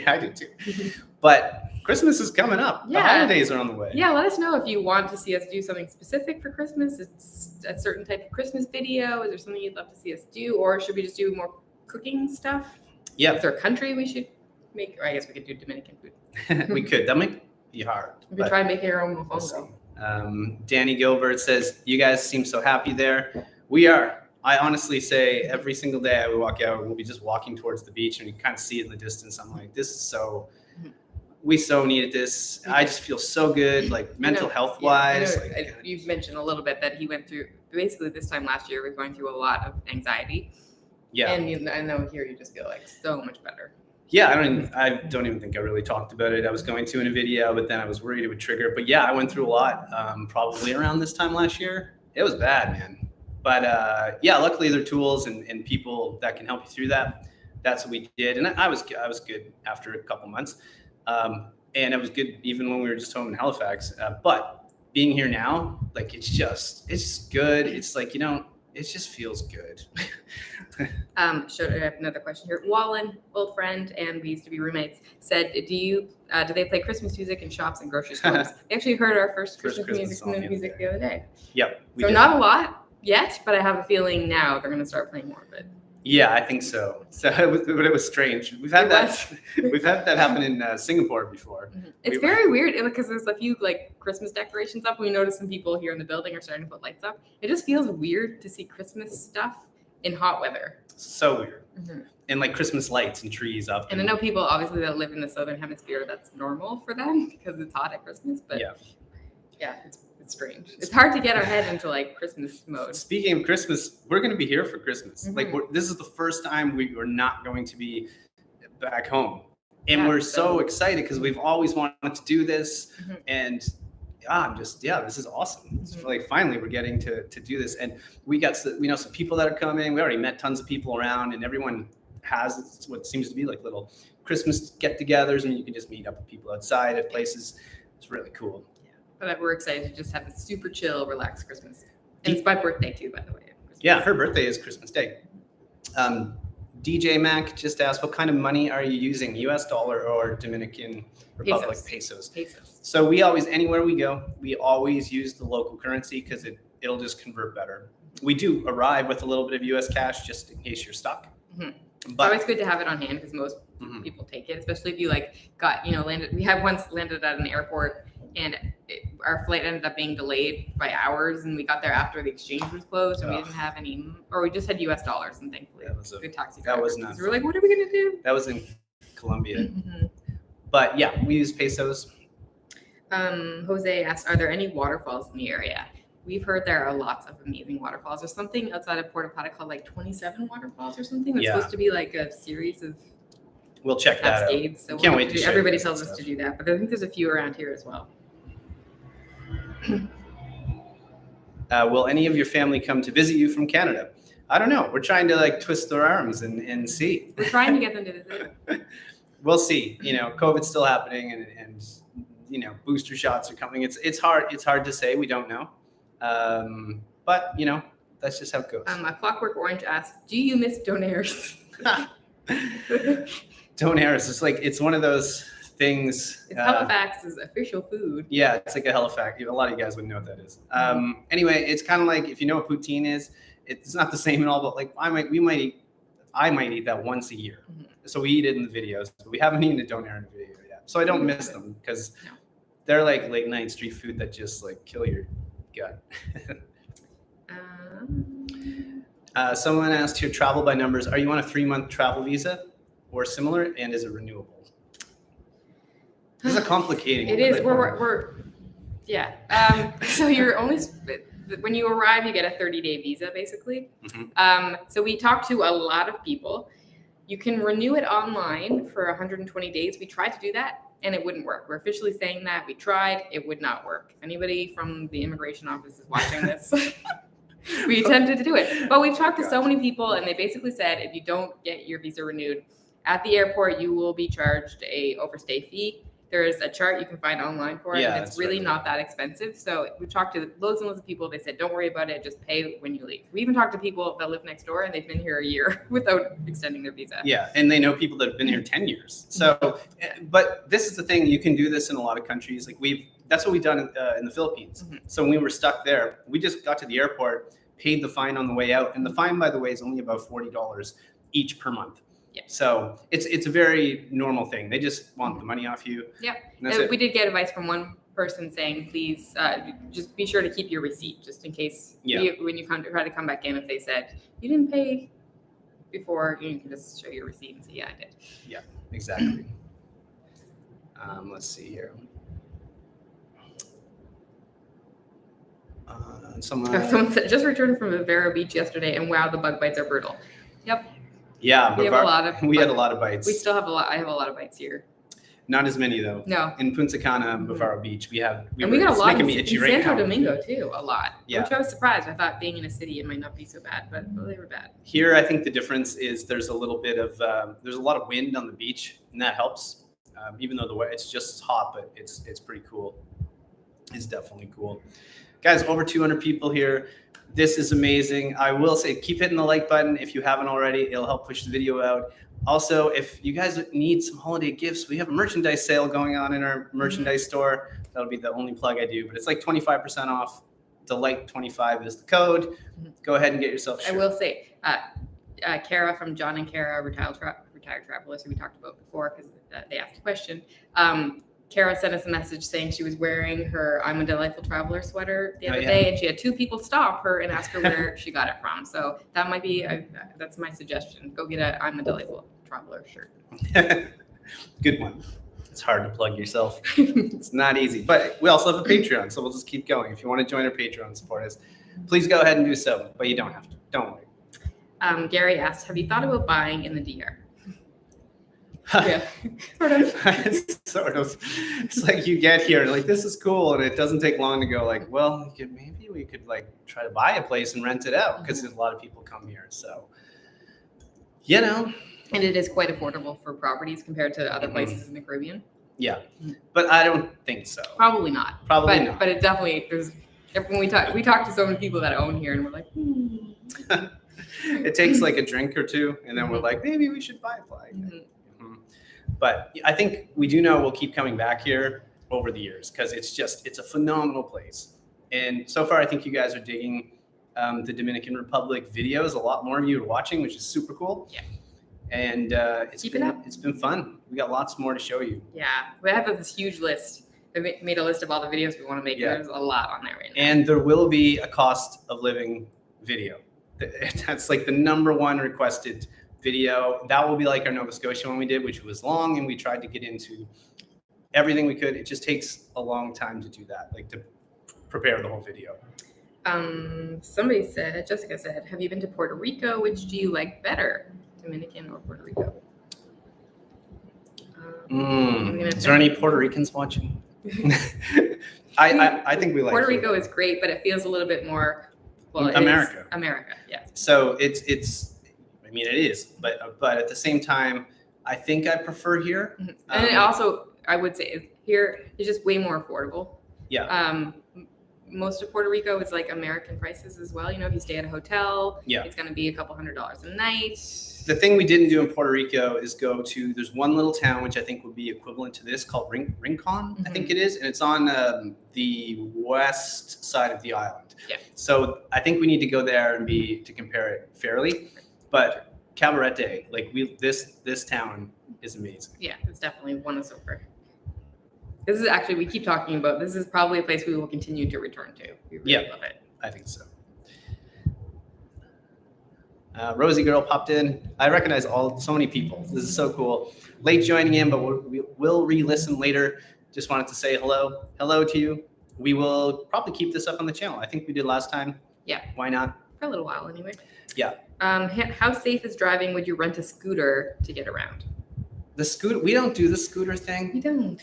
I do too. But Christmas is coming up. The holidays are on the way. Yeah, let us know if you want to see us do something specific for Christmas. It's a certain type of Christmas video. Is there something you'd love to see us do? Or should we just do more cooking stuff? Yeah. Is there a country we should make? Or I guess we could do Dominican food. We could. That might be hard. We could try making our own mofongo. Danny Gilbert says, you guys seem so happy there. We are. I honestly say every single day I would walk out, we'll be just walking towards the beach and you kind of see it in the distance. I'm like, this is so... We so needed this. I just feel so good, like mental health wise. You've mentioned a little bit that he went through, basically this time last year, we're going through a lot of anxiety. Yeah. And I know here you just feel like so much better. Yeah, I don't even think I really talked about it. I was going to in a video, but then I was worried it would trigger. But yeah, I went through a lot probably around this time last year. It was bad, man. But luckily there are tools and people that can help you through that. That's what we did. And I was good after a couple months. And it was good even when we were just home in Halifax. But being here now, like it's just good. It's like, it just feels good. I have another question here. Wallen, old friend, and we used to be roommates, said, do they play Christmas music in shops and grocery stores? They actually heard our first Christmas music the other day. Yep. So not a lot yet, but I have a feeling now they're going to start playing more of it. Yeah, I think so. But it was strange. We've had that happen in Singapore before. Mm-hmm. It's very weird because there's a few like Christmas decorations up. We noticed some people here in the building are starting to put lights up. It just feels weird to see Christmas stuff in hot weather. So weird. Mm-hmm. And like Christmas lights and trees up. And I know people obviously that live in the southern hemisphere, that's normal for them because it's hot at Christmas. But yeah, it's strange. It's hard to get our head into like Christmas mode. Speaking of Christmas, we're going to be here for Christmas. Mm-hmm. Like this is the first time we are not going to be back home. And we're so excited because we've always wanted to do this. Mhm. And this is awesome. It's like finally we're getting to do this. And we know some people that are coming. We already met tons of people around, and everyone has what seems to be like little Christmas get-togethers, and you can just meet up with people outside at places. It's really cool. Yeah, but we're excited to just have a super chill, relaxed Christmas. And it's my birthday too, by the way. Yeah, her birthday is Christmas Day. DJ Mac just asked, what kind of money are you using, US dollar or Dominican Republic pesos? So we always, anywhere we go, we always use the local currency because it'll just convert better. We do arrive with a little bit of US cash just in case you're stuck. Mm-hmm. But it's always good to have it on hand because most people take it, especially if you landed. We had once landed at an airport and our flight ended up being delayed by hours, and we got there after the exchange was closed, and we didn't have any, or we just had US dollars, and thankfully it was a good taxi driver. That was nuts. So we're like, what are we gonna do? That was in Colombia. But yeah, we use pesos. Jose asked, are there any waterfalls in the area? We've heard there are lots of amazing waterfalls. There's something outside of Puerto Plata called like 27 waterfalls or something. That's supposed to be like a series of We'll check cascades. That out. So can't wait to everybody tells us to do that, but I think there's a few around here as well. Will any of your family come to visit you from Canada? I don't know. We're trying to twist their arms and see. We're trying to get them to visit. We'll see. COVID's still happening, and booster shots are coming. It's hard to say. We don't know. But that's just how it goes. A Clockwork Orange asks, do you miss Donaires? Donaires is it's one of those things. It's Halifax's official food. Yeah, it's like a Halifax. A lot of you guys wouldn't know what that is. Anyway, it's kind of like if you know what poutine is, it's not the same at all. But I might eat that once a year. So we eat it in the videos, but we haven't eaten a donaire in a video yet. So I don't miss them because they're like late night street food that just kill your gut. Someone asked here, travel by numbers. Are you on a 3-month travel visa or similar, and is it renewable? This is a complicating. It is. So you're only when you arrive, you get a 30-day visa, basically. So we talked to a lot of people. You can renew it online for 120 days. We tried to do that, and it wouldn't work. We're officially saying that. We tried. It would not work. If anybody from the immigration office is watching this, we attempted to do it. But we've talked to so many people, and they basically said if you don't get your visa renewed at the airport, you will be charged a overstay fee. There's a chart you can find online for it. Yeah, it's really not that expensive. So we've talked to loads and loads of people. They said, don't worry about it. Just pay when you leave. We even talked to people that live next door, and they've been here a year without extending their visa. Yeah, and they know people that have been here 10 years. So, but this is the thing. You can do this in a lot of countries. That's what we've done in the Philippines. So when we were stuck there, we just got to the airport, paid the fine on the way out. And the fine, by the way, is only about $40 each per month. Yeah. So it's a very normal thing. They just want the money off you. Yeah. We did get advice from one person saying, please just be sure to keep your receipt just in case when you try to come back in, if they said you didn't pay before, you can just show your receipt and say, yeah, I did. Yeah, exactly. Let's see here. Someone said, just returned from Macau Beach yesterday, and wow, the bug bites are brutal. Yep. Yeah, we had a lot of bites. We still have a lot. I have a lot of bites here. Not as many though. No. In Punta Cana, Macau Beach, we got a lot in Santo Domingo too. A lot. Yeah. Which I was surprised. I thought being in a city it might not be so bad, but they were bad. Here, I think the difference is there's a little bit of there's a lot of wind on the beach, and that helps. Even though it's just as hot, but it's pretty cool. It's definitely cool. Guys, over 200 people here. This is amazing. I will say, keep hitting the like button if you haven't already. It'll help push the video out. Also, if you guys need some holiday gifts, we have a merchandise sale going on in our merchandise store. That'll be the only plug I do, but it's 25% off. Delight25 is the code. Go ahead and get yourself a shirt. I will say, Kara from John and Kara, retired travelers, who we talked about before because they asked a question. Kara sent us a message saying she was wearing her I'm a Delightful Traveler sweater the other day, and she had 2 people stop her and ask her where she got it from. So that might be, that's my suggestion. Go get a I'm a Delightful Traveler shirt. Good one. It's hard to plug yourself. It's not easy. But we also have a Patreon, so we'll just keep going. If you want to join our Patreon, support us, please go ahead and do so. But you don't have to. Don't worry. Gary asked, have you thought about buying in the DR? Yeah, sort of. Sort of. It's like you get here and like, this is cool. And it doesn't take long to go like, well, maybe we could like try to buy a place and rent it out because there's a lot of people come here. So, you know. And it is quite affordable for properties compared to other places in the Caribbean. Yeah, but I don't think so. Probably not. Probably not. But it definitely, when we talk to so many people that own here and we're like, It takes like a drink or two and then we're like, maybe we should buy a flag. But I think we do know we'll keep coming back here over the years because it's a phenomenal place. And so far, I think you guys are digging the Dominican Republic videos. A lot more of you are watching, which is super cool. Yeah. And it's been fun. We got lots more to show you. Yeah, we have this huge list. We made a list of all the videos we want to make. Yeah. There's a lot on there right now. And there will be a cost of living video. That's like the number one requested video. That will be like our Nova Scotia one we did, which was long, and we tried to get into everything we could. It just takes a long time to do that, like to prepare the whole video. Jessica said, have you been to Puerto Rico? Which do you like better, Dominican or Puerto Rico? Is there any Puerto Ricans watching? I think we like Puerto Rico is great, but it feels a little bit more America. America, yeah. So it's I mean it is, but at the same time, I think I prefer here. And it also, I would say here is just way more affordable. Yeah. Most of Puerto Rico is like American prices as well. You know, if you stay at a hotel, yeah, it's going to be a couple $100s a night. The thing we didn't do in Puerto Rico is there's one little town, which I think would be equivalent to this called Rincon, I think it is. And it's on the west side of the island. Yeah. So I think we need to go there and to compare it fairly. But Cabarete, like this town is amazing. Yeah, it's definitely won us over. This is actually, we keep talking about, this is probably a place we will continue to return to. We really love it. I think so. Rosie Girl popped in. I recognize so many people. This is so cool. Late joining in, but we'll re-listen later. Just wanted to say hello to you. We will probably keep this up on the channel. I think we did last time. Yeah. Why not? For a little while anyway. Yeah. How safe is driving? Would you rent a scooter to get around? The scooter, we don't do the scooter thing. We don't.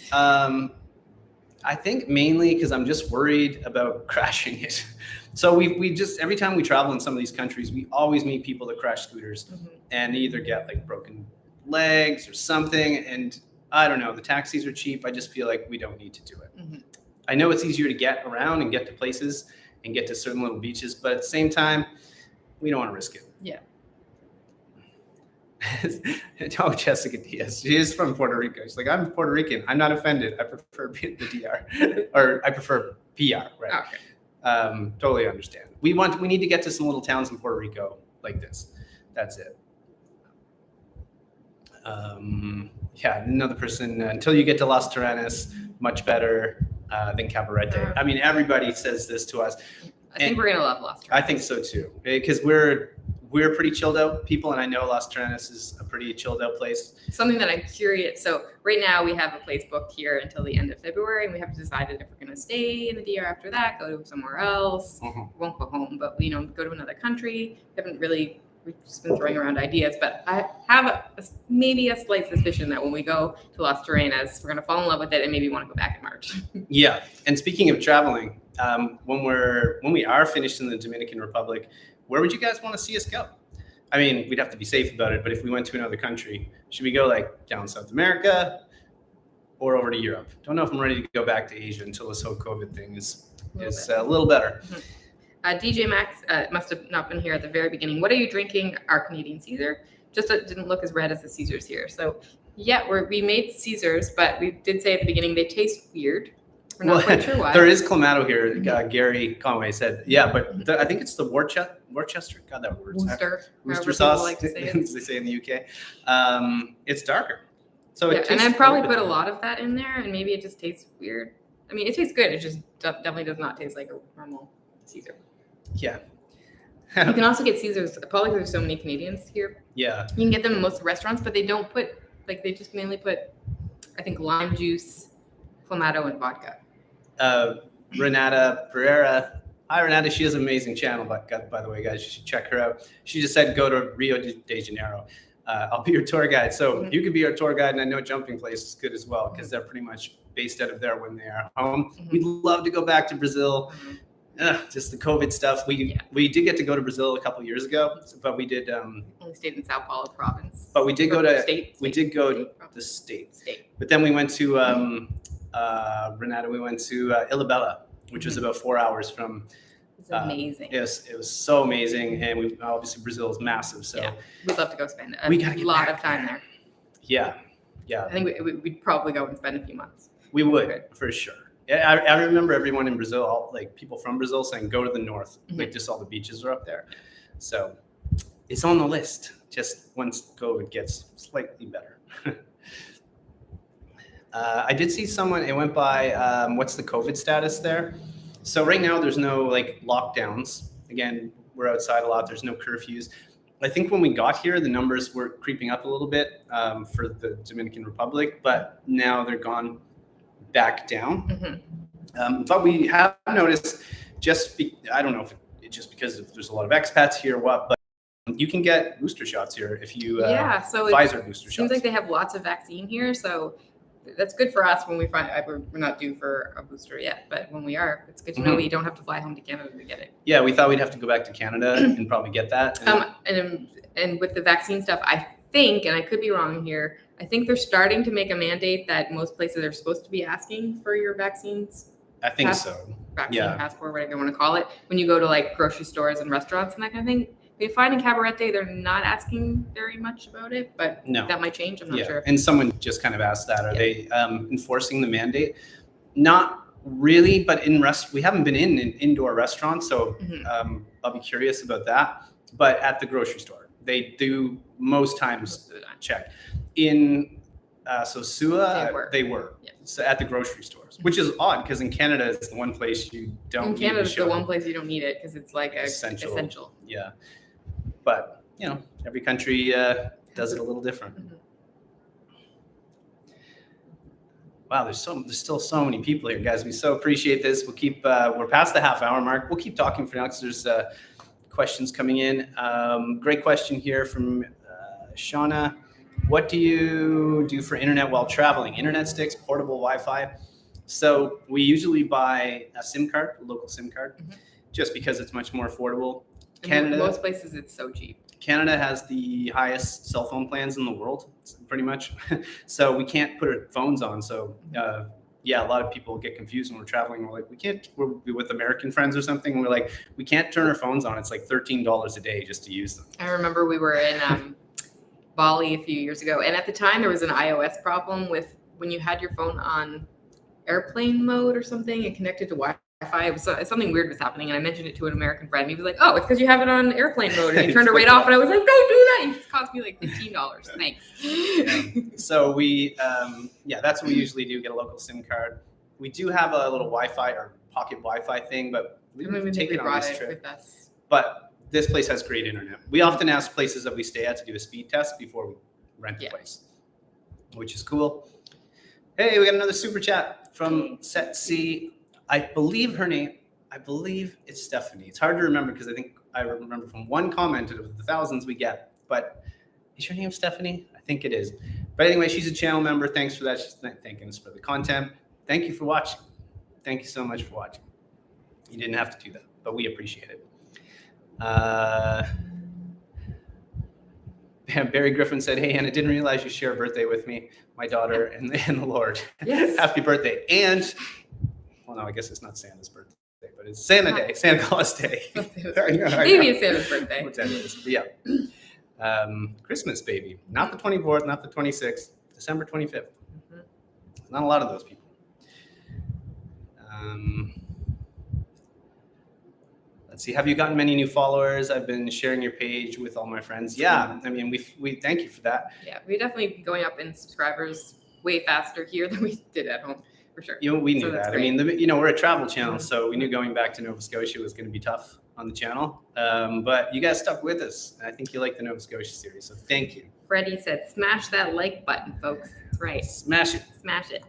I think mainly because I'm just worried about crashing it. So we just, every time we travel in some of these countries, we always meet people that crash scooters and they either get like broken legs or something. And I don't know, the taxis are cheap. I just feel like we don't need to do it. I know it's easier to get around and get to places and get to certain little beaches, but at the same time, we don't want to risk it. Yeah. Oh, Jessica Diaz. She is from Puerto Rico. She's like, I'm Puerto Rican. I'm not offended. I prefer the DR, or I prefer PR. Right. Okay. Totally understand. We need to get to some little towns in Puerto Rico like this. That's it. Yeah, another person. Until you get to Las Terrenas, much better than Cabarete. I mean, everybody says this to us. I think we're gonna love Las Terrenas. I think so too, because we're pretty chilled out people, and I know Las Terrenas is a pretty chilled out place. Something that I'm curious. So right now we have a place booked here until the end of February, and we haven't decided if we're going to stay in the DR after that, go to somewhere else. We won't go home, but go to another country. We've just been throwing around ideas, but I have maybe a slight suspicion that when we go to Las Terrenas, we're going to fall in love with it and maybe want to go back in March. Yeah, and speaking of traveling, when we are finished in the Dominican Republic, where would you guys want to see us go? I mean, we'd have to be safe about it, but if we went to another country, should we go like down South America or over to Europe? Don't know if I'm ready to go back to Asia until this whole COVID thing is a little better. DJ Max must have not been here at the very beginning. What are you drinking? Our Canadian Caesar. Just didn't look as red as the Caesars here. So yeah, we made Caesars, but we did say at the beginning they taste weird. We're not quite sure why. There is Clamato here. Gary Conway said, yeah, but I think it's the Worcester. God, that word. Worcester sauce, like to say as they say in the UK. It's darker. So yeah, and I probably put a lot of that in there, and maybe it just tastes weird. I mean, it tastes good. It just definitely does not taste like a normal Caesar. Yeah. You can also get Caesars. Probably there's so many Canadians here. Yeah. You can get them in most restaurants, but they don't put, they just mainly put, I think, lime juice, Clamato, and vodka. Renata Pereira. Hi, Renata. She has an amazing channel, by the way, guys. You should check her out. She just said go to Rio de Janeiro. I'll be your tour guide. So you could be our tour guide, and I know Jumping Place is good as well because they're pretty much based out of there when they are home. We'd love to go back to Brazil. Just the COVID stuff. We did get to go to Brazil a couple years ago, but we did. Only stayed in Sao Paulo province. But we did go to State. the state. But then we went to Renata. We went to Ilhabela, which was about 4 hours from. It's amazing. Yes, it was so amazing, and we obviously Brazil is massive, so we'd love to go spend a lot of time there. Yeah. I think we'd probably go and spend a few months. We would for sure. Yeah, I remember everyone in Brazil, like people from Brazil, saying go to the north, like just all the beaches are up there. So it's on the list. Just once COVID gets slightly better. I did see someone. It went by. What's the COVID status there? So right now there's no like lockdowns. Again, we're outside a lot. There's no curfews. I think when we got here, the numbers were creeping up a little bit for the Dominican Republic, but now they're gone back down. But we have noticed I don't know if it's just because there's a lot of expats here or what, but you can get booster shots here if you so Pfizer booster shots. Seems like they have lots of vaccine here, so that's good for us when we find we're not due for a booster yet, but when we are, it's good to know we don't have to fly home to Canada to get it. Yeah, we thought we'd have to go back to Canada and probably get that. And with the vaccine stuff, I think, and I could be wrong here, I think they're starting to make a mandate that most places are supposed to be asking for your vaccines. I think so. Vaccine passport, whatever you want to call it, when you go to like grocery stores and restaurants and that kind of thing. We find in Cabarete they're not asking very much about it, but that might change. I'm not sure. And someone just kind of asked that. Are they enforcing the mandate? Not really, but we haven't been in an indoor restaurant, so I'll be curious about that. But at the grocery store, they do most times check. In Sosua, they were. So at the grocery stores, which is odd because in Canada it's the one place you don't. In Canada, it's the one place you don't need it because it's like essential. Yeah, but every country does it a little different. Wow, there's still so many people here, guys. We so appreciate this. We'll keep. We're past the half-hour mark. We'll keep talking for now because there's questions coming in. Great question here from Shauna. What do you do for internet while traveling? Internet sticks, portable Wi-Fi. So we usually buy a SIM card, a local SIM card, just because it's much more affordable. Canada, most places it's so cheap. Canada has the highest cell phone plans in the world, pretty much. So we can't put our phones on. So a lot of people get confused when we're traveling. We're like, we're with American friends or something. And we're like, we can't turn our phones on. It's like $13 a day just to use them. I remember we were in Bali a few years ago, and at the time there was an iOS problem with when you had your phone on airplane mode or something and connected to Wi-Fi. It was something weird was happening, and I mentioned it to an American friend. He was like, "Oh, it's because you have it on airplane mode," and he turned it right off. And I was like, "Don't do that! It just cost me like $15. Thanks." So we, that's what we usually do. Get a local SIM card. We do have a little Wi-Fi or pocket Wi-Fi thing, but we didn't take it on this trip. With us. But this place has great internet. We often ask places that we stay at to do a speed test before we rent the place, which is cool. Hey, we got another super chat from Set C. I believe it's Stephanie. It's hard to remember because I think I remember from one comment of the thousands we get. But is your name Stephanie? I think it is. But anyway, she's a channel member. Thanks for that. She's thanking us for the content. Thank you for watching. Thank you so much for watching. You didn't have to do that, but we appreciate it. Barry Griffin said, "Hey, Anna, didn't realize you share a birthday with me, my daughter, and the Lord. Yes. Happy birthday." And, well, no, I guess it's not Santa's birthday, but it's Santa Day, Santa Claus Day. Maybe it's Santa's birthday. Whatever it is. Yeah. Christmas, baby. Not the 24th, not the 26th, December 25th. Not a lot of those people. Let's see. Have you gotten many new followers? I've been sharing your page with all my friends. Yeah, I mean, we thank you for that. Yeah, we're definitely going up in subscribers way faster here than we did at home, for sure. We knew that. Great. I mean, we're a travel channel, so we knew going back to Nova Scotia was going to be tough on the channel. But you guys stuck with us. I think you like the Nova Scotia series, so thank you. Freddie said, "Smash that like button, folks." That's right. Smash it. Smash it.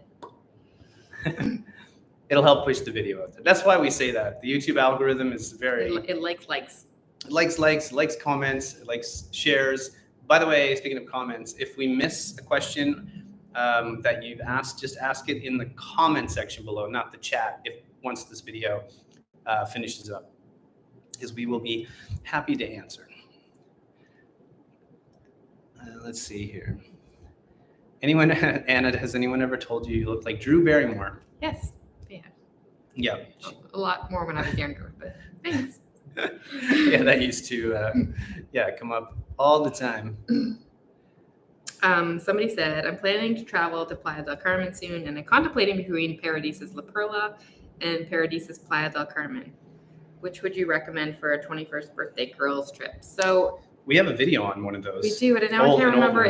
It'll help push the video out there. That's why we say that. The YouTube algorithm is very... It likes. It likes comments, it likes shares, By the way, speaking of comments, if we miss a question that you've asked, just ask it in the comment section below, not the chat, once this video finishes up, because we will be happy to answer. Let's see here. Anyone, Anna, has anyone ever told you look like Drew Barrymore? Yes. Yeah. Yeah. A lot more when I was younger, but thanks. Yeah, that used to come up all the time. Somebody said, I'm planning to travel to Playa del Carmen soon, and I'm contemplating between Paradise's La Perla and Paradise's Playa del Carmen. Which would you recommend for a 21st birthday girls trip? So we have a video on one of those. We do, but now I can't remember.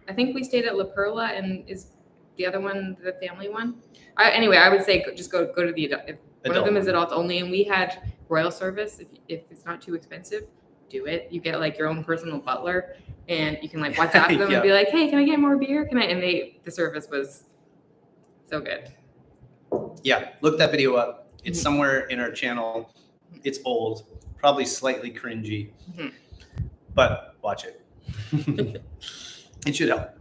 I think we stayed at La Perla, and is the other one the family one? Anyway, I would say just go to the adult. If one of them is adults only, and we had royal service. If it's not too expensive, do it. You get like your own personal butler, and you can like WhatsApp them and be like, "Hey, can I get more beer? Can I?" And the service was so good. Yeah, look that video up. It's somewhere in our channel. It's old, probably slightly cringy, but watch it. It should help.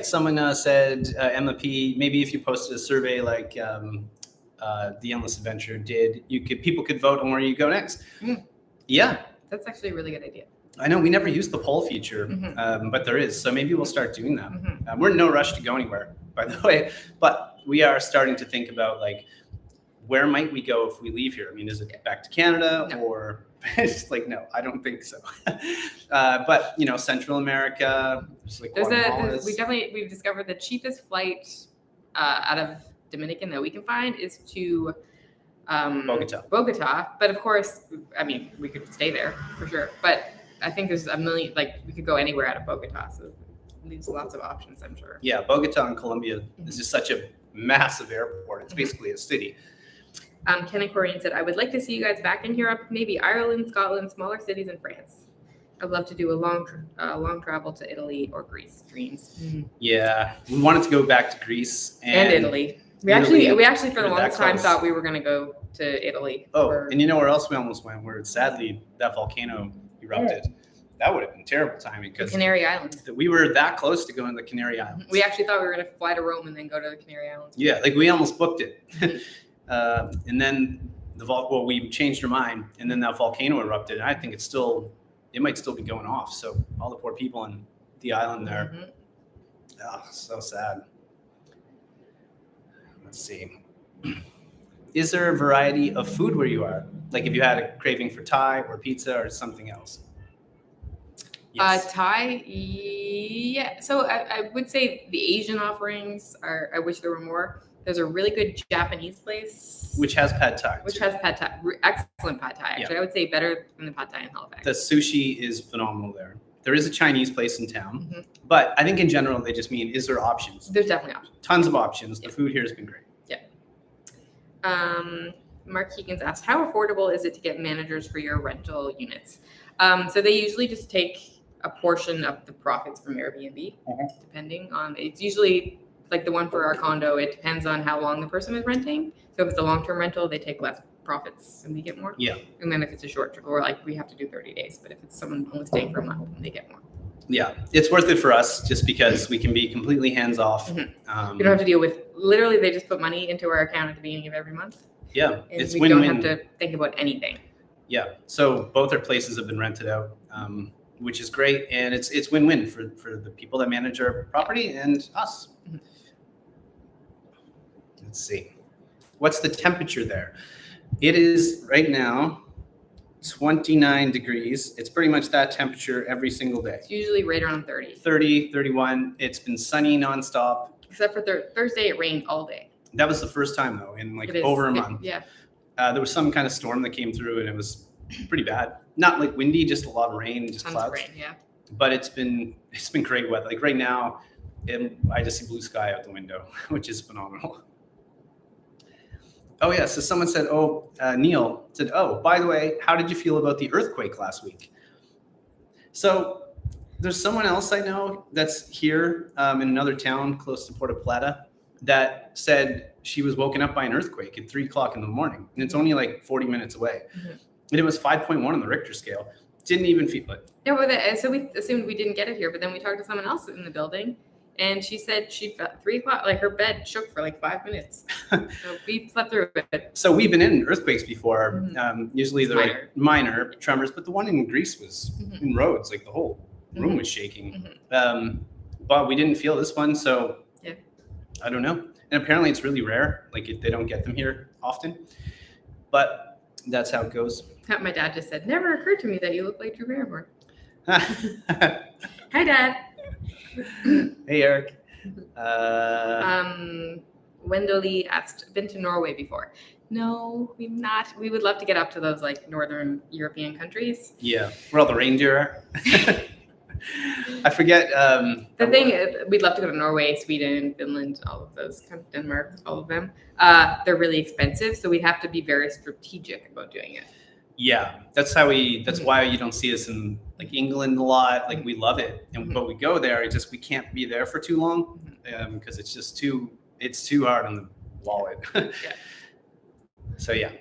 Someone said, Emma P, maybe if you posted a survey like the Endless Adventure did, people could vote on where you go next. Yeah. That's actually a really good idea. I know we never used the poll feature, but there is. So maybe we'll start doing that. We're in no rush to go anywhere, by the way, but we are starting to think about like, where might we go if we leave here? I mean, is it back to Canada or it's like, no, I don't think so. But Central America, we've discovered the cheapest flight out of Dominican that we can find is to Bogota. But of course, I mean, we could stay there for sure. But I think there's a million, like we could go anywhere out of Bogota. So it leaves lots of options, I'm sure. Yeah, Bogota in Colombia is just such a massive airport. It's basically a city. Ken Corian said, I would like to see you guys back in Europe, maybe Ireland, Scotland, smaller cities, and France. I'd love to do a long travel to Italy or Greece. Dreams. Yeah, we wanted to go back to Greece and Italy. We actually for the longest time thought we were going to go to Italy. And you know where else we almost went? Where sadly that volcano erupted. That would have been terrible timing because Canary Islands. We were that close to going to the Canary Islands. We actually thought we were going to fly to Rome and then go to the Canary Islands. Yeah, like we almost booked it. And then we changed our mind, and then that volcano erupted. And I think it might still be going off. So all the poor people on the island there. Oh, so sad. Let's see. Is there a variety of food where you are? Like if you had a craving for Thai or pizza or something else? Yes. Thai, yeah. So I would say the Asian offerings I wish there were more. There's a really good Japanese place. Which has pad thai. Excellent pad thai, actually. Yeah. I would say better than the pad thai in Halifax. The sushi is phenomenal there. There is a Chinese place in town. But I think in general, they just mean, is there options? There's definitely options. Tons of options. Yeah. The food here has been great. Yeah. Mark Higgins asked, how affordable is it to get managers for your rental units? So they usually just take a portion of the profits from Airbnb, depending on, it's usually like the one for our condo, it depends on how long the person is renting. So if it's a long-term rental, they take less profits and we get more. Yeah. And then if it's a short term, or like we have to do 30 days, but if it's someone only staying for a month, they get more. Yeah, it's worth it for us just because we can be completely hands off. You don't have to deal with, literally they just put money into our account at the beginning of every month. Yeah, it's win-win. We don't have to think about anything. Yeah, so both our places have been rented out, which is great. And it's win-win for the people that manage our property and us. Let's see. What's the temperature there? It is right now 29 degrees. It's pretty much that temperature every single day. It's usually right around 30. 30, 31. It's been sunny nonstop. Except for Thursday, it rained all day. That was the first time though, in like over a month. Yeah. There was some kind of storm that came through and it was pretty bad. Not like windy, just a lot of rain, just tons clouds. Of rain, yeah. But it's been great weather. Like right now, I just see blue sky out the window, which is phenomenal. Oh yeah, so someone said, Neil said, by the way, how did you feel about the earthquake last week? So there's someone else I know that's here in another town close to Puerto Plata that said she was woken up by an earthquake at 3:00 in the morning. And it's only like 40 minutes away. And it was 5.1 on the Richter scale. Didn't even feel it. No, but so we assumed we didn't get it here, but then we talked to someone else in the building, and she said she felt 3 o'clock, like her bed shook for like 5 minutes. So we slept through it. So we've been in earthquakes before. Usually they're Minor. like minor tremors, but the one in Greece was in Rhodes, like the whole room was shaking. But we didn't feel this one, so I don't know. And apparently it's really rare. Like they don't get them here often. But that's how it goes. My dad just said, "Never occurred to me that you look like Drew Barrymore." Hi, Dad. Hey, Eric. Wendell Lee asked, "Been to Norway before?" No, we've not. We would love to get up to those like northern European countries. Yeah, where all the reindeer are. I forget. The thing is, we'd love to go to Norway, Sweden, Finland, all of those, Denmark, all of them. They're really expensive, so we'd have to be very strategic about doing it. Yeah, that's why you don't see us in like England a lot. Like we love it, but we go there. We can't be there for too long because it's just too hard on the wallet. So yeah,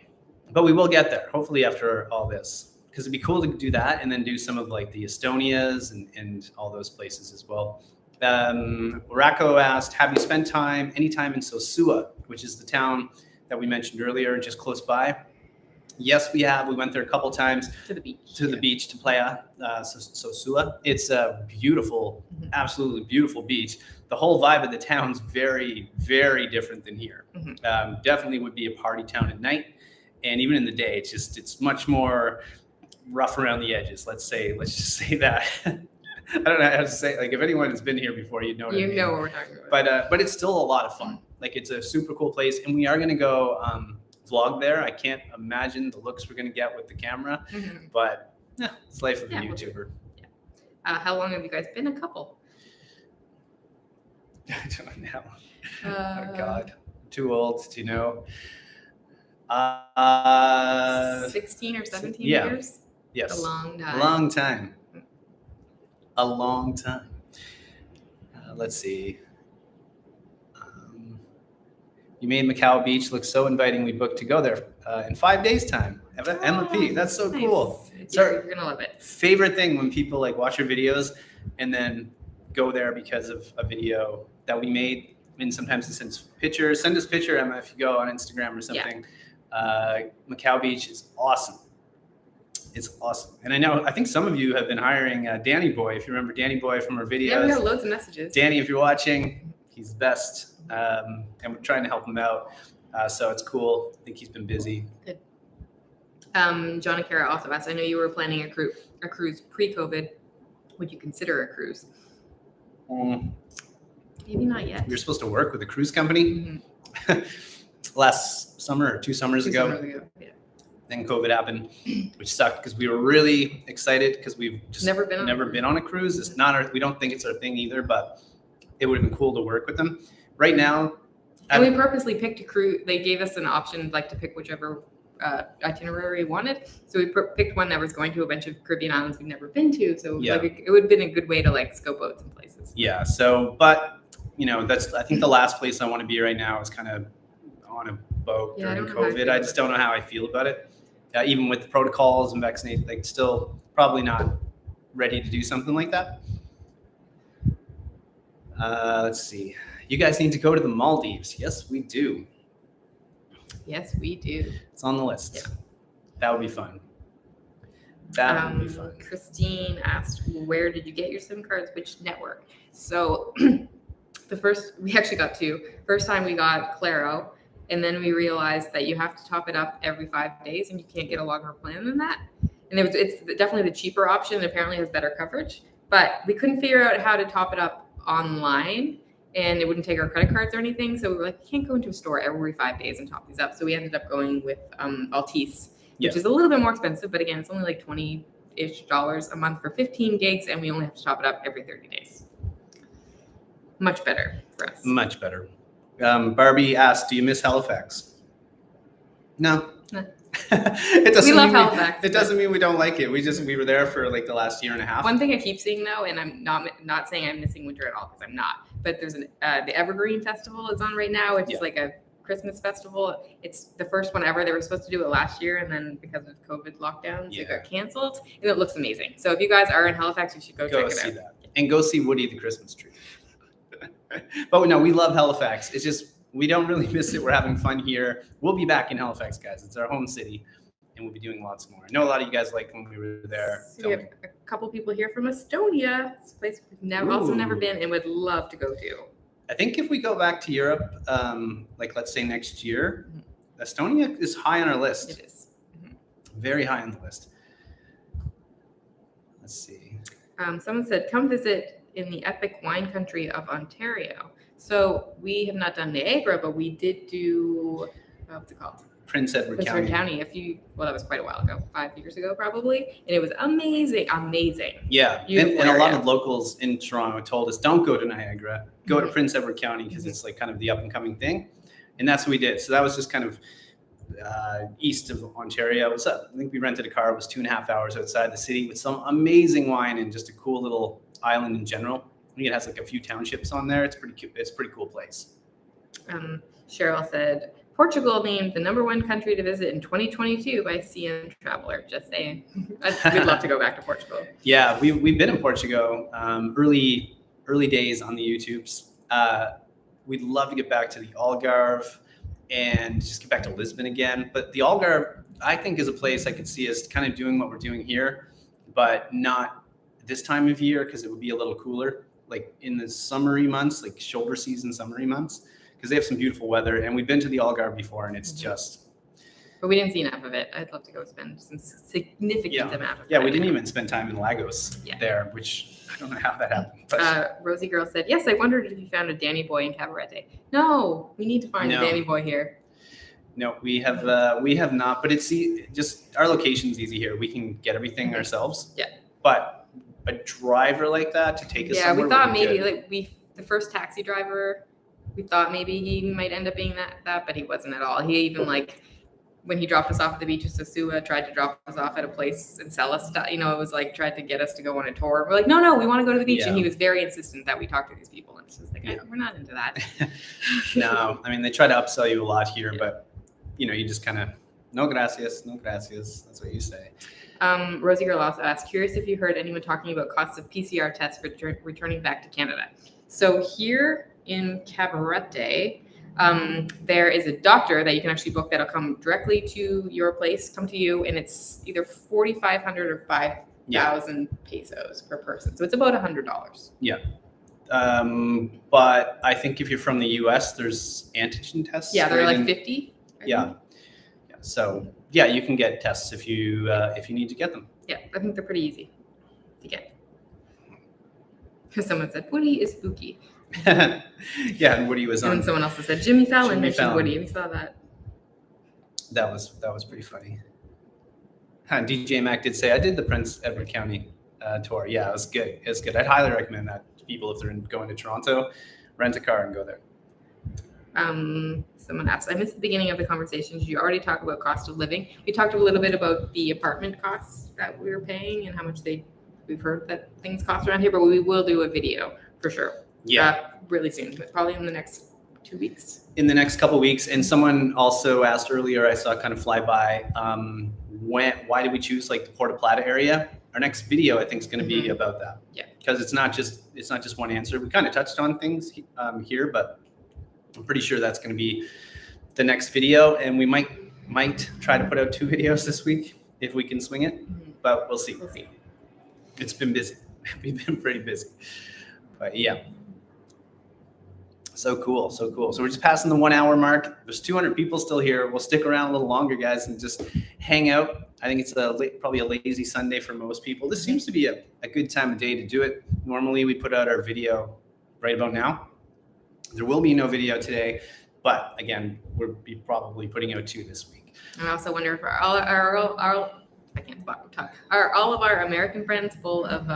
but we will get there hopefully after all this. Because it'd be cool to do that and then do some of like the Estonias and all those places as well. Racco asked, have you spent any time in Sosua, which is the town that we mentioned earlier, just close by? Yes, we have. We went there a couple times. To the beach. The beach, to Playa Sosua. It's a beautiful, absolutely beautiful beach. The whole vibe of the town's very, very different than here. Definitely would be a party town at night. And even in the day, it's much more rough around the edges. Let's just say that. I don't know how to say, like, if anyone has been here before, you know what I mean. Know what we're talking about. But it's still a lot of fun. Like, it's a super cool place, and we are going to go vlog there. I can't imagine the looks we're going to get with the camera, but it's life of a YouTuber. How long have you guys been a couple? I don't know. Oh God, too old to know. 16 or 17 years. Yes. A long time. A long time. Let's see. You made Macau Beach look so inviting. We booked to go there in 5 days' time. Emma P. That's so cool. You're gonna love it. Favorite thing when people like watch your videos and then go there because of a video that we made. And sometimes it sends pictures. Send us a picture, Emma, if you go on Instagram or something. Macau Beach is awesome. It's awesome. And I think some of you have been hiring Danny Boy, if you remember Danny Boy from our videos. Yeah, we got loads of messages. Danny, if you're watching, he's the best. And we're trying to help him out. So it's cool. I think he's been busy. Good. John and Kara also asked, I know you were planning a cruise pre-COVID. Would you consider a cruise? Maybe not yet. We were supposed to work with a cruise company last summer or 2 summers ago. Yeah. Then COVID happened, which sucked because we were really excited because we've just never been on a cruise. It's not we don't think it's our thing either, but it would have been cool to work with them. Right now, and we purposely picked a cruise. They gave us an option, like to pick whichever itinerary we wanted. So we picked one that was going to a bunch of Caribbean islands we've never been to. So it would have been a good way to like scope out some places. Yeah. So, but I think the last place I want to be right now is kind of on a boat during COVID. I just don't know how I feel about it. Even with the protocols and vaccination, like still probably not ready to do something like that. Let's see. You guys need to go to the Maldives. Yes, we do. Yes, we do. It's on the list. Yeah. That would be fun. That would be fun. Christine asked, where did you get your SIM cards? Which network? So we actually got 2. First time we got Claro. And then we realized that you have to top it up every 5 days and you can't get a longer plan than that. And it's definitely the cheaper option. And apparently has better coverage, but we couldn't figure out how to top it up online and it wouldn't take our credit cards or anything. So we were like, we can't go into a store every 5 days and top these up. So we ended up going with Altice, which is a little bit more expensive, but again, it's only like $20-ish a month for 15 gigs. And we only have to top it up every 30 days. Much better for us. Much better. Barbie asked, do you miss Halifax? No. We love Halifax. It doesn't mean we don't like it. We were there for like the last year and a half. One thing I keep seeing though, and I'm saying I'm missing winter at all because I'm not, but there's the Evergreen Festival is on right now, which is like a Christmas festival. It's the first one ever. They were supposed to do it last year, and then because of COVID lockdowns, it got canceled. And it looks amazing. So if you guys are in Halifax, you should go check it see out. That. And go see Woody the Christmas tree. But no, we love Halifax. It's just we don't really miss it. We're having fun here. We'll be back in Halifax, guys. It's our home city, and we'll be doing lots more. I know a lot of you guys liked when we were there. So we have a couple people here from Estonia. It's a place we've also never been and would love to go to. I think if we go back to Europe, like let's say next year, Estonia is high on our list. It is. Very high on the list. Let's see. Someone said, come visit in the epic wine country of Ontario. So we have not done Niagara, but we did do, what's it called? Prince Edward County. That was quite a while ago, 5 years ago probably. And it was amazing. Yeah. And a lot of locals in Toronto told us, don't go to Niagara, go to Prince Edward County because it's like kind of the up and coming thing. And that's what we did. So that was just kind of east of Ontario. I think we rented a car. It was 2.5 hours outside the city with some amazing wine and just a cool little island in general. I think it has like a few townships on there. It's pretty cute. It's a pretty cool place. Cheryl said, Portugal named the #1 country to visit in 2022 by CN Traveler. Just saying. We'd love to go back to Portugal. Yeah, we've been in Portugal early days on the YouTubes. We'd love to get back to the Algarve and just get back to Lisbon again. But the Algarve, I think, is a place I could see us kind of doing what we're doing here, but not this time of year because it would be a little cooler, like in the summery months, like shoulder season summery months, because they have some beautiful weather. And we've been to the Algarve before, and it's just... But we didn't see enough of it. I'd love to go spend some significant amount of time. Yeah, we didn't even spend time in Lagos there, which I don't know how that happened. But. Rosie Girl said, yes, I wondered if you found a Danny Boy in Cabarete. No, we need to find a Danny Boy here. No, we have not, but it's just our location's easy here. We can get everything ourselves. Yeah. But a driver like that to take us somewhere. Yeah, we thought maybe the first taxi driver, we thought maybe he might end up being that, but he wasn't at all. He even when he dropped us off at the beach of Sosua, tried to drop us off at a place and sell us stuff. It was like tried to get us to go on a tour. We're like, no, we want to go to the beach. Yeah. And he was very insistent that we talk to these people. And it's just like, we're not into that. No, I mean, they try to upsell you a lot here, but you just kind of, no gracias. That's what you say. Rosie Girl also asked, curious if you heard anyone talking about costs of PCR tests for returning back to Canada. So here in Cabarete, there is a doctor that you can actually book that'll come directly to your place, come to you, and it's either 4,500 or 5,000 pesos per person. So it's about $100. Yeah. But I think if you're from the US, there's antigen tests. Yeah, they're like 50. Yeah. So yeah, you can get tests if you need to get them. Yeah, I think they're pretty easy to get. Because someone said Woody is spooky. Yeah, and Woody was on. And someone else said Jimmy Fallon mentioned Woody. We saw that. That was pretty funny. DJ Mac did say I did the Prince Edward County tour. Yeah, it was good. It was good. I'd highly recommend that to people if they're going to Toronto, rent a car and go there. Someone asked, I missed the beginning of the conversation. Did you already talk about cost of living? We talked a little bit about the apartment costs that we were paying and how much we've heard that things cost around here, but we will do a video for sure. Yeah. Really soon, probably in the next 2 weeks. In the next couple of weeks. And someone also asked earlier, I saw kind of fly by, why did we choose like the Puerto Plata area? Our next video, I think, is going to be about that. Yeah. Because it's not just one answer. We kind of touched on things here, but I'm pretty sure that's going to be the next video. And we might try to put out 2 videos this week if we can swing it, but we'll see. It's been busy. We've been pretty busy, but yeah. So cool. So we're just passing the 1 hour mark. There's 200 people still here. We'll stick around a little longer, guys, and just hang out. I think it's probably a lazy Sunday for most people. This seems to be a good time of day to do it. Normally we put out our video right about now. There will be no video today, but again, we'll be probably putting out 2 this week. I also wonder if I can't talk. Are all of our American friends full of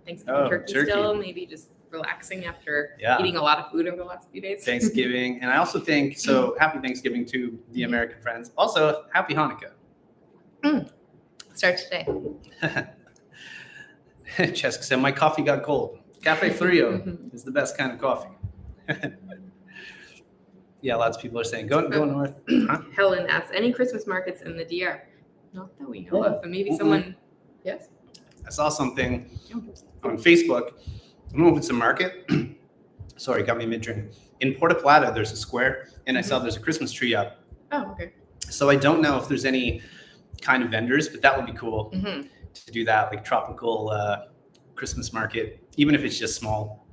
Thanksgiving turkey still? Maybe just relaxing after eating a lot of food over the last few days. Thanksgiving. And I also think, happy Thanksgiving to the American friends. Also, happy Hanukkah. Start today. Jessica said, my coffee got cold. Cafe Frio is the best kind of coffee. Yeah, lots of people are saying go north. Huh? Helen asks, any Christmas markets in the DR? Not that we know of, but maybe someone. Yes. I saw something on Facebook. I don't know if it's a market. Sorry, got me mid-drink. In Puerto Plata, there's a square, and I saw there's a Christmas tree up. Oh, okay. So I don't know if there's any kind of vendors, but that would be cool to do that, like tropical Christmas market, even if it's just small.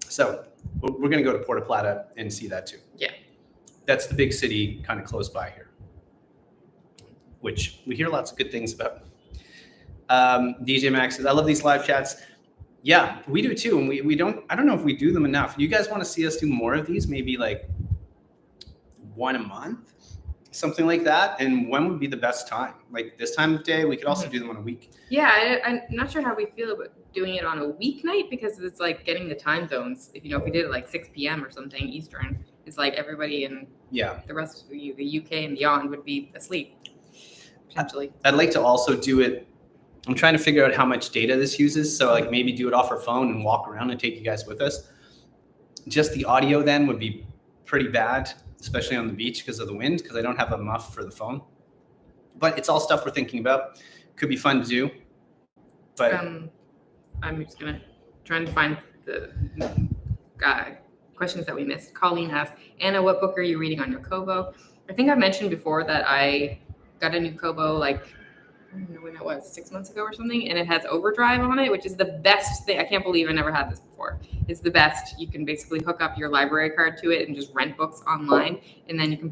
So we're going to go to Puerto Plata and see that too. Yeah. That's the big city kind of close by here, which we hear lots of good things about. DJ Max says, I love these live chats. Yeah, we do too. And I don't know if we do them enough. You guys want to see us do more of these? Maybe like one a month, something like that. And when would be the best time? Like this time of day, we could also do them on a week. Yeah, I'm not sure how we feel about doing it on a weeknight because it's like getting the time zones. If we did it like 6 p.m. or something Eastern, it's like everybody in the rest of the UK and beyond would be asleep, potentially. I'd like to also do it. I'm trying to figure out how much data this uses. So like maybe do it off our phone and walk around and take you guys with us. Just the audio then would be pretty bad, especially on the beach because of the wind, because I don't have a muff for the phone. But it's all stuff we're thinking about. Could be fun to do. But I'm just trying to find the questions that we missed. Colleen asked, Anna, what book are you reading on your Kobo? I think I mentioned before that I got a new Kobo I don't know when it was, 6 months ago or something, and it has overdrive on it, which is the best thing. I can't believe I never had this before. It's the best. You can basically hook up your library card to it and just rent books online, and then you can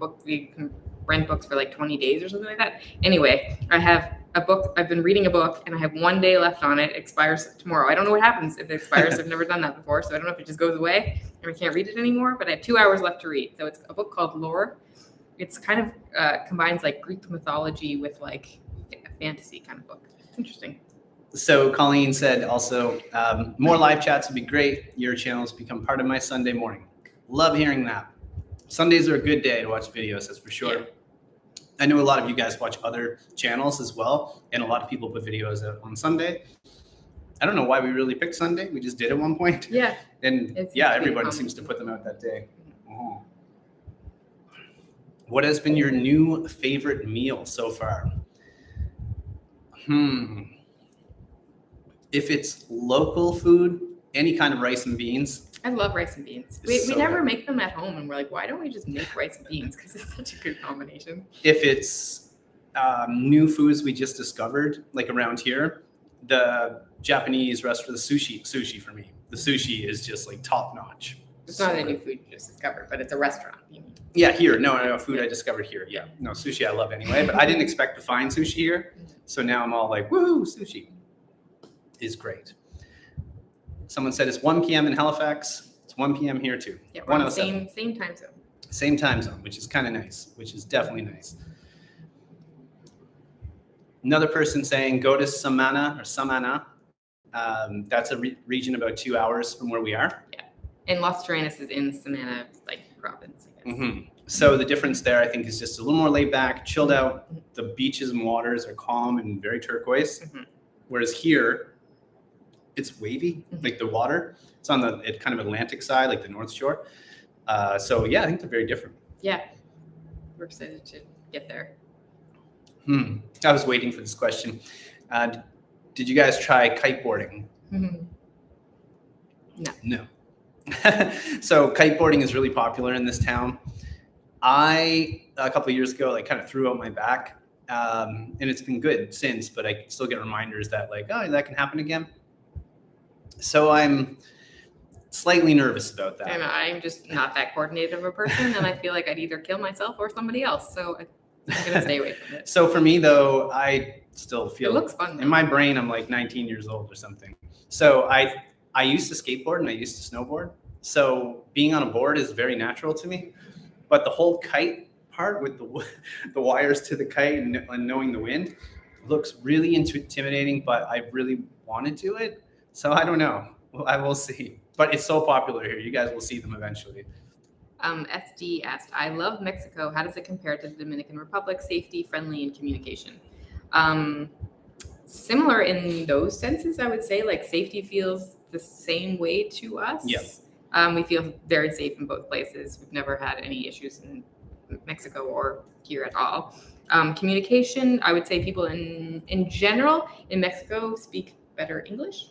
rent books for like 20 days or something like that. Anyway, I have a book. I've been reading a book, and I have 1 day left on it. It expires tomorrow. I don't know what happens if it expires. I've never done that before, so I don't know if it just goes away and I can't read it anymore, but I have 2 hours left to read. So it's a book called Lore. It's kind of combines like Greek mythology with like fantasy kind of book. It's interesting. So Colleen said also, more live chats would be great. Your channels become part of my Sunday morning. Love hearing that. Sundays are a good day to watch videos, that's for sure. Yeah. I know a lot of you guys watch other channels as well, and a lot of people put videos out on Sunday. I don't know why we really picked Sunday. We just did at one point. Yeah. And everybody seems to put them out that day. Oh. What has been your new favorite meal so far? If it's local food, any kind of rice and beans. I love rice and beans. We never make them at home, and we're like, why don't we just make rice and beans? Because it's such a good combination. If it's new foods we just discovered, like around here, the Japanese restaurant, the sushi for me. The sushi is just like top notch. It's not a new food you just discovered, but it's a restaurant. You mean? Yeah, here. No, food I discovered here. Yeah, no, sushi I love anyway, but I didn't expect to find sushi here. So now I'm all like, woohoo, sushi is great. Someone said it's 1 p.m. in Halifax. It's 1 p.m. here too. Yeah, we're on the same time zone. Same time zone, which is kind of nice, which is definitely nice. Another person saying, go to Samana. That's a region about 2 hours from where we are. Yeah. And Los Terrenos is in Samana, province, I guess. Mm-hmm. So the difference there, I think, is just a little more laid back, chilled out. The beaches and waters are calm and very turquoise. Whereas here, it's wavy, like the water. It's on the kind of Atlantic side, like the North Shore. So yeah, I think they're very different. Yeah, we're excited to get there. I was waiting for this question. Did you guys try kiteboarding? No. So kiteboarding is really popular in this town. A couple of years ago, kind of threw out my back, and it's been good since, but I still get reminders that that can happen again. So I'm slightly nervous about that. And I'm just not that coordinated of a person, and I feel like I'd either kill myself or somebody else. So I'm going to stay away from it. So for me, though, I still feel it looks fun. In my brain, I'm like 19 years old or something. So I used to skateboard and I used to snowboard. So being on a board is very natural to me. But the whole kite part with the wires to the kite and knowing the wind looks really intimidating, but I really want to do it. So I don't know. Well, I will see. But it's so popular here. You guys will see them eventually. SD asked, I love Mexico. How does it compare to the Dominican Republic? Safety, friendly, and communication. Similar in those senses, I would say. Safety feels the same way to us. Yeah. We feel very safe in both places. We've never had any issues in Mexico or here at all. Communication, I would say people in general in Mexico speak better English.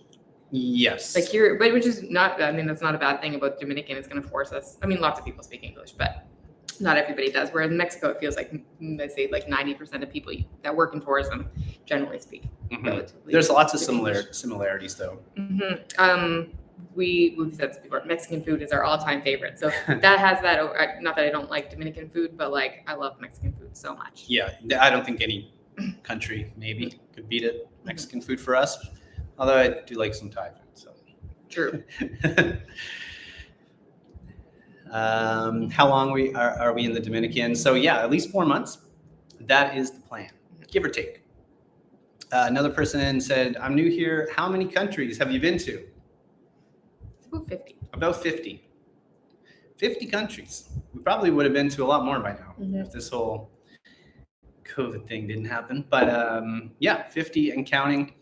Yes. Like here, but which is not, I mean, that's not a bad thing about Dominican. It's going to force us. I mean, lots of people speak English, but not everybody does. Whereas in Mexico, it feels like, I say, like 90% of people that work in tourism generally speak relatively. There's lots of similarities, though. We've said this before. Mexican food is our all-time favorite. So that has that. Not that I don't like Dominican food, but like I love Mexican food so much. Yeah, I don't think any country maybe could beat it. Mexican food for us. Although I do like some Thai food. So true. How long are we in the Dominican? So yeah, at least 4 months. That is the plan, give or take. Another person said, "I'm new here. How many countries have you been to?" It's about 50. About 50. 50 countries. We probably would have been to a lot more by now if this whole COVID thing didn't happen. But yeah, 50 and counting.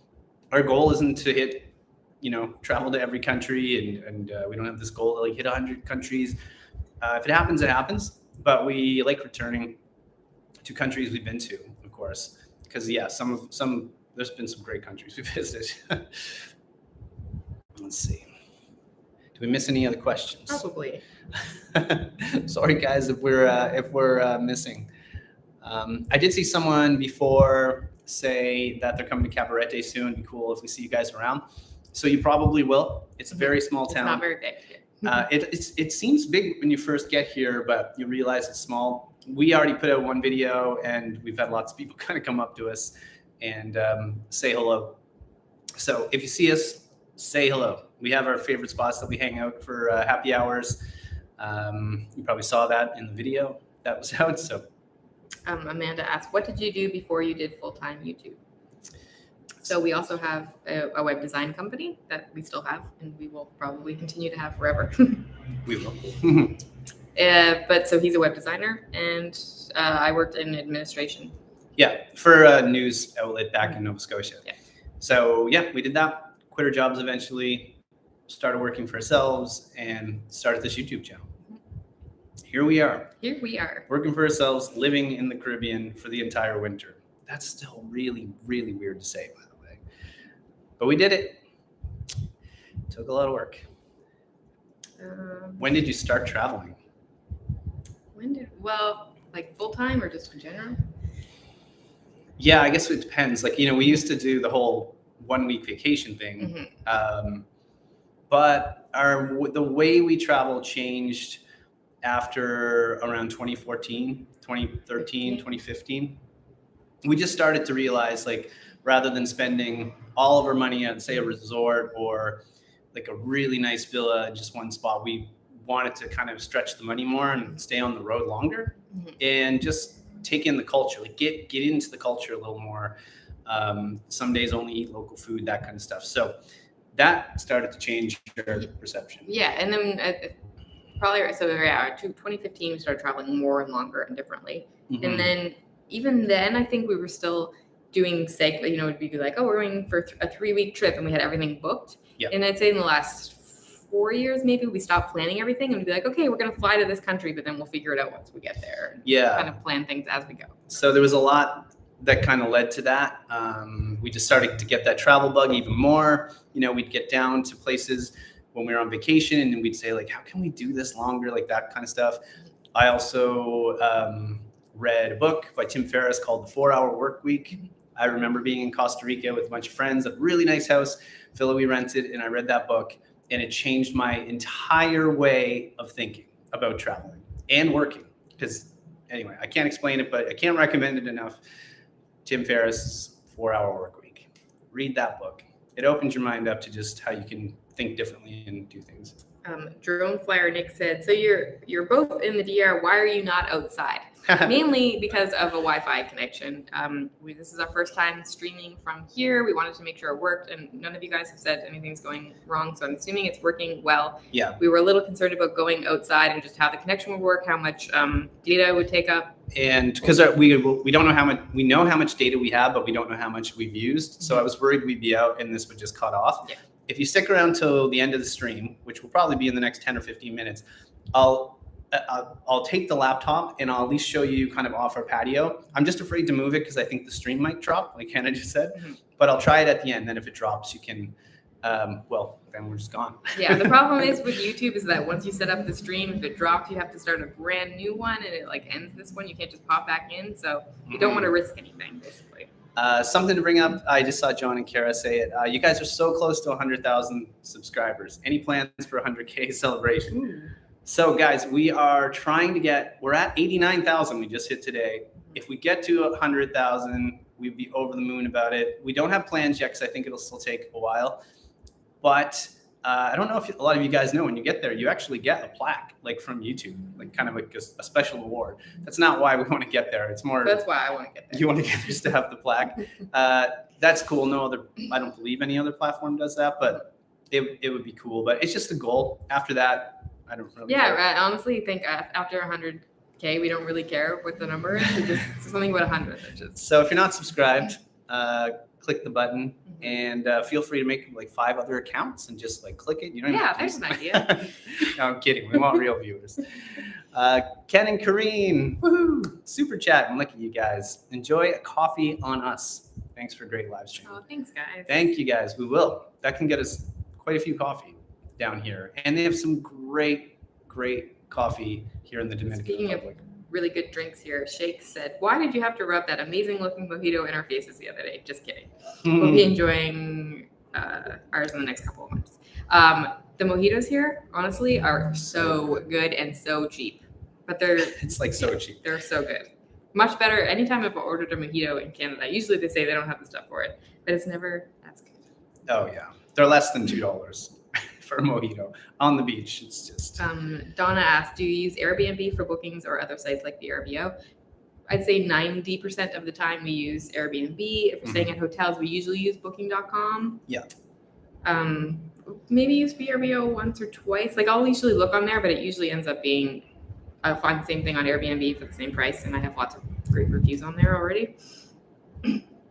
Our goal isn't to hit, travel to every country, and we don't have this goal to like hit 100 countries. If it happens, it happens. But we like returning to countries we've been to, of course, because yeah, some there's been some great countries we visited. Let's see. Do we miss any other questions? Probably. Sorry, guys, if we're missing. I did see someone before say that they're coming to Cabarete soon. It'd be cool if we see you guys around. So you probably will. It's a very small town. It's not very big. It seems big when you first get here, but you realize it's small. We already put out one video, and we've had lots of people kind of come up to us and say hello. So if you see us, say hello. We have our favorite spots that we hang out for happy hours. You probably saw that in the video that was out. So Amanda asked, what did you do before you did full-time YouTube? So we also have a web design company that we still have, and we will probably continue to have forever. We will. But so he's a web designer, and I worked in administration. Yeah, for a news outlet back in Nova Scotia. Yeah. So yeah, we did that. Quit our jobs eventually, started working for ourselves, and started this YouTube channel. Here we are. Here we are. Working for ourselves, living in the Caribbean for the entire winter. That's still really, really weird to say, by the way. But we did it. Took a lot of work. When did you start traveling? Like full-time or just in general? Yeah, I guess it depends. Like, we used to do the whole 1-week vacation thing. But the way we travel changed after around 2014, 2013, 2015. We just started to realize, like, rather than spending all of our money on, say, a resort or like a really nice villa in just one spot, we wanted to kind of stretch the money more and stay on the road longer and just take in the culture, like get into the culture a little more. Some days only eat local food, that kind of stuff. So that started to change our perception. Yeah, and then probably 2015 we started traveling more and longer and differently. And then even then I think we were still doing it'd be like, we're going for a 3-week trip, and we had everything booked. Yep. And I'd say in the last 4 years maybe we stopped planning everything, and we'd be like, okay, we're going to fly to this country, but then we'll figure it out once we get there, and kind of plan things as we go. So there was a lot that kind of led to that. We just started to get that travel bug even more. We'd get down to places when we were on vacation, and we'd say, like, how can we do this longer, like that kind of stuff. I also read a book by Tim Ferriss called The 4-Hour Work Week. I remember being in Costa Rica with a bunch of friends, a really nice house, villa we rented, and I read that book, and it changed my entire way of thinking about traveling and working. Because anyway, I can't explain it, but I can't recommend it enough. Tim Ferriss' 4-Hour Work Week. Read that book. It opens your mind up to just how you can think differently and do things. Drone Flyer Nick said, so you're both in the DR. Why are you not outside? Mainly because of a Wi-Fi connection. This is our first time streaming from here. We wanted to make sure it worked, and none of you guys have said anything's going wrong, so I'm assuming it's working well. Yeah. We were a little concerned about going outside and just how the connection would work, how much data it would take up. And because we don't know how much, we know how much data we have, but we don't know how much we've used. So I was worried we'd be out and this would just cut off. Yeah. if you stick around till the end of the stream, which will probably be in the next 10 or 15 minutes, I'll take the laptop and I'll at least show you kind of off our patio. I'm just afraid to move it because I think the stream might drop, like Hannah just said. But I'll try it at the end. Then if it drops, you can, then we're just gone. Yeah, the problem is with YouTube is that once you set up the stream, if it drops, you have to start a brand new one, and it like ends this one. You can't just pop back in, so you don't want to risk anything, basically. Something to bring up. I just saw John and Kara say it. You guys are so close to 100,000 subscribers. Any plans for 100K celebration? Ooh. So guys, we are trying to we're at 89,000. We just hit today. If we get to 100,000, we'd be over the moon about it. We don't have plans yet because I think it'll still take a while. But I don't know if a lot of you guys know, when you get there, you actually get a plaque, like from YouTube, like kind of like a special award. That's not why we want to get there. It's more. That's why I want to get there. You want to get just to have the plaque. That's cool. I don't believe any other platform does that, but it would be cool. But it's just a goal. After that, I don't really care. I honestly think after 100K, we don't really care what the number is. It's just something about 100. So if you're not subscribed, click the button and feel free to make like 5 other accounts and just like click it. You don't there's an idea. No, I'm kidding. We want real viewers. Ken and Kareen, woohoo! Super chat. I'm looking at you guys. Enjoy a coffee on us. Thanks for a great live stream. Oh, thanks, guys. Thank you, guys. We will. That can get us quite a few coffee down here, and they have some great coffee here in the Dominican Republic. Really good drinks here. Shake said, "Why did you have to rub that amazing looking mojito in our faces the other day?" Just kidding. We'll be enjoying ours in the next couple of months. The mojitos here, honestly, are so good and so cheap. But it's like so cheap. They're so good. Much better. Anytime I've ordered a mojito in Canada, usually they say they don't have the stuff for it, but it's never as good. Oh yeah, they're less than $2 for a mojito on the beach. It's just. Donna asked, do you use Airbnb for bookings or other sites like VRBO? I'd say 90% of the time we use Airbnb. If we're staying at hotels, we usually use booking.com. Yeah. Maybe use VRBO once or twice. Like I'll usually look on there, but it usually ends up being, I'll find the same thing on Airbnb for the same price, and I have lots of great reviews on there already.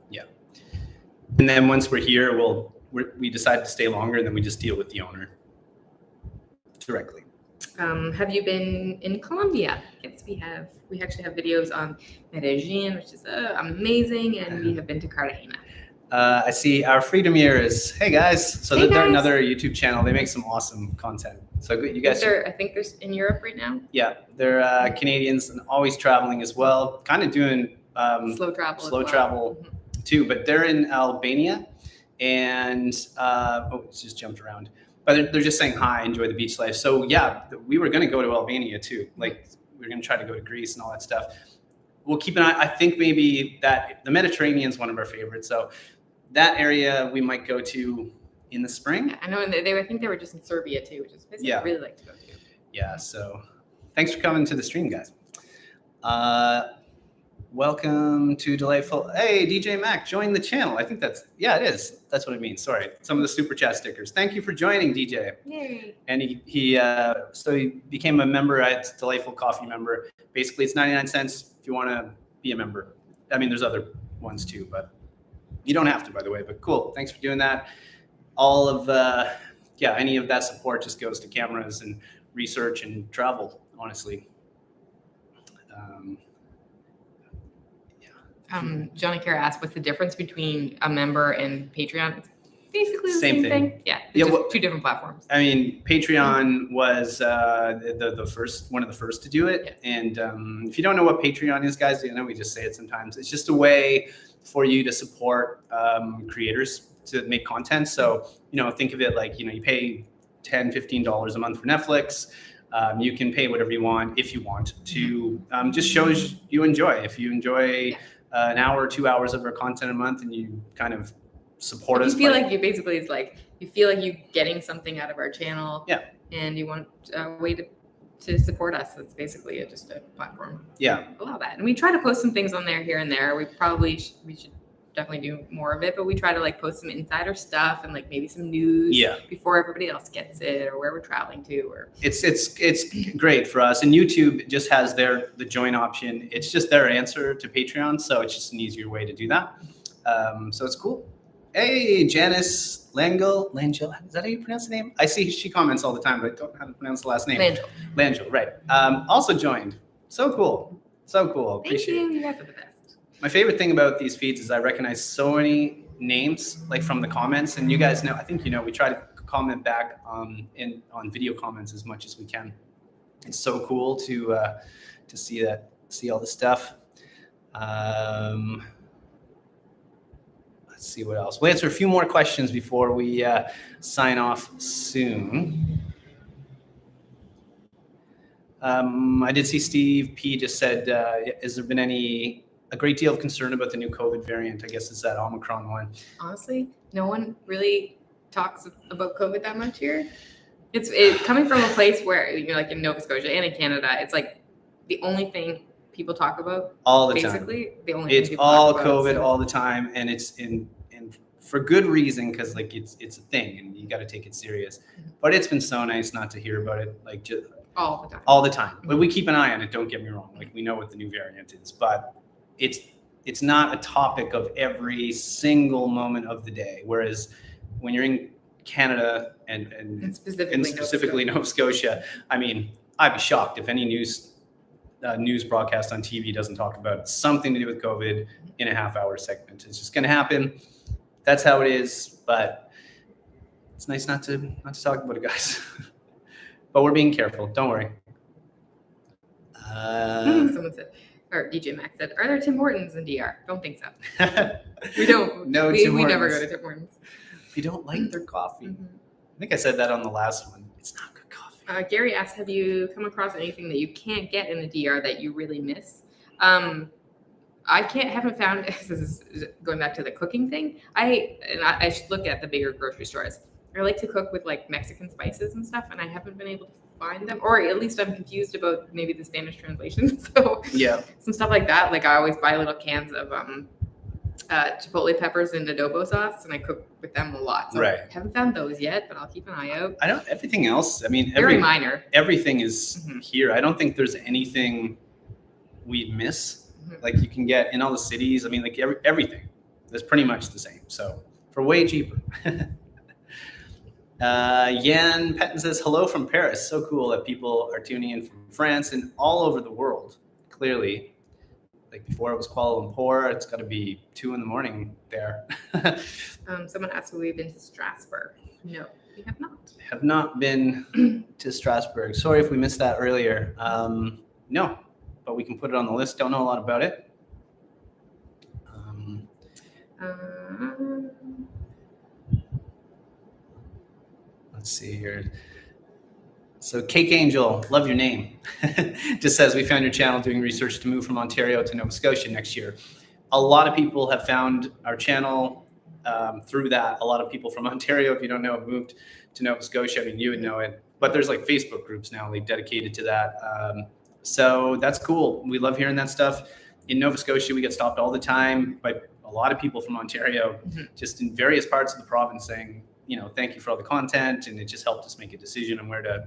Yeah. And then once we're here, we decide to stay longer, and then we just deal with the owner directly. Have you been in Colombia? Yes, we have. We actually have videos on Medellin, which is amazing, and we have been to Cartagena. I see our Freedom Year is, hey guys. So they're another YouTube channel. They make some awesome content. So you guys. I think they're in Europe right now. Yeah, they're Canadians and always traveling as well. Kind of doing slow travel. Mm-hmm. Too, but they're in Albania. And it's just jumped around, but they're just saying hi, enjoy the beach life. So yeah, we were going to go to Albania too. Like we were going to try to go to Greece and all that stuff. We'll keep an eye. I think maybe that the Mediterranean is one of our favorites. So that area we might go to in the spring. Yeah, I know. And I think they were just in Serbia too, which is a place I'd really like to go to. Yeah. So thanks for coming to the stream, guys. Welcome to Delightful. Hey, DJ Mac, join the channel. I think it is. That's what it means. Sorry. Some of the super chat stickers. Thank you for joining, DJ. Yay. And he became a member at Delightful Coffee member. Basically, it's 99 cents if you want to be a member. I mean, there's other ones too, but you don't have to, by the way. But cool. Thanks for doing that. All of any of that support just goes to cameras and research and travel, honestly. Johnny Kara asked, what's the difference between a member and Patreon? It's basically the same thing. Yeah, just 2 different platforms. I mean, Patreon was the first, one of the first to do it. Yeah. And if you don't know what Patreon is, guys, we just say it sometimes. It's just a way for you to support creators to make content. So, think of it like, you pay $10, $15 a month for Netflix. You can pay whatever you want if you want to. Just shows you enjoy. If you enjoy an hour or 2 hours of our content a month, and you kind of support us. You feel like you basically you feel like you're getting something out of our channel. Yeah. And you want a way to support us. It's basically just a platform. Yeah. Allow that, and we try to post some things on there here and there. We should definitely do more of it, but we try to post some insider stuff and maybe some news before everybody else gets it, or where we're traveling to, or it's great for us. And YouTube just has the join option. It's just their answer to Patreon, so it's just an easier way to do that. So it's cool. Hey, Janice Langell. Is that how you pronounce the name? I see she comments all the time, but I don't know how to pronounce the last name. Langell, right. Also joined. So cool. So cool. Appreciate it. Thank you. You guys are the best. My favorite thing about these feeds is I recognize so many names like from the comments, and you guys know, I think you know, we try to comment back on video comments as much as we can. It's so cool to see all the stuff. Let's see what else. We'll answer a few more questions before we sign off soon. I did see Steve P just said, has there been a great deal of concern about the new COVID variant? I guess it's that Omicron one. Honestly, no one really talks about COVID that much here. It's coming from a place where you're like in Nova Scotia and in Canada. It's like the only thing people talk about all the basically, time. The only it's thing people all talk about, COVID so. all the time, and it's in for good reason, because like it's a thing and you got to take it serious. But it's been so nice not to hear about it like just all the time. All the time. But we keep an eye on it. Don't get me wrong. Like we know what the new variant is, but it's not a topic of every single moment of the day. Whereas when you're in Canada and specifically Nova Scotia, I mean, I'd be shocked if any news broadcast on TV doesn't talk about something to do with COVID in a half-hour segment. It's just going to happen. That's how it is. But it's nice not to talk about it, guys. But we're being careful. Don't worry. Someone said, or DJ Max said, "Are there Tim Hortons in DR?" Don't think so. We don't. No, we never go to Tim Hortons. If you don't like their coffee, I think I said that on the last one. It's not good coffee. Gary asked, "Have you come across anything that you can't get in the DR that you really miss?" Haven't found. This is going back to the cooking thing. I should look at the bigger grocery stores. I like to cook with like Mexican spices and stuff, and I haven't been able to find them, or at least I'm confused about maybe the Spanish translation. So yeah, some stuff like that. Like I always buy little cans of chipotle peppers and adobo sauce, and I cook with them a lot. So right. I haven't found those yet, but I'll keep an eye out. Everything else, I mean, very minor. Everything is here. I don't think there's anything we'd miss. Like you can get in all the cities. I mean, like everything is pretty much the same. So for way cheaper. Yan Petton says, hello from Paris. So cool that people are tuning in from France and all over the world. Clearly, like before it was Kuala Lumpur, it's got to be 2 a.m. there. Someone asked if we've been to Strasbourg. No, we have not. Have not been to Strasbourg. Sorry if we missed that earlier. No, but we can put it on the list. Don't know a lot about it. Let's see here. So Cake Angel, love your name. Just says, we found your channel doing research to move from Ontario to Nova Scotia next year. A lot of people have found our channel through that. A lot of people from Ontario, if you don't know, have moved to Nova Scotia. I mean, you would know it. But there's like Facebook groups now like dedicated to that. So that's cool. We love hearing that stuff. In Nova Scotia, we get stopped all the time by a lot of people from Ontario, just in various parts of the province saying, you know, thank you for all the content. And it just helped us make a decision on where to.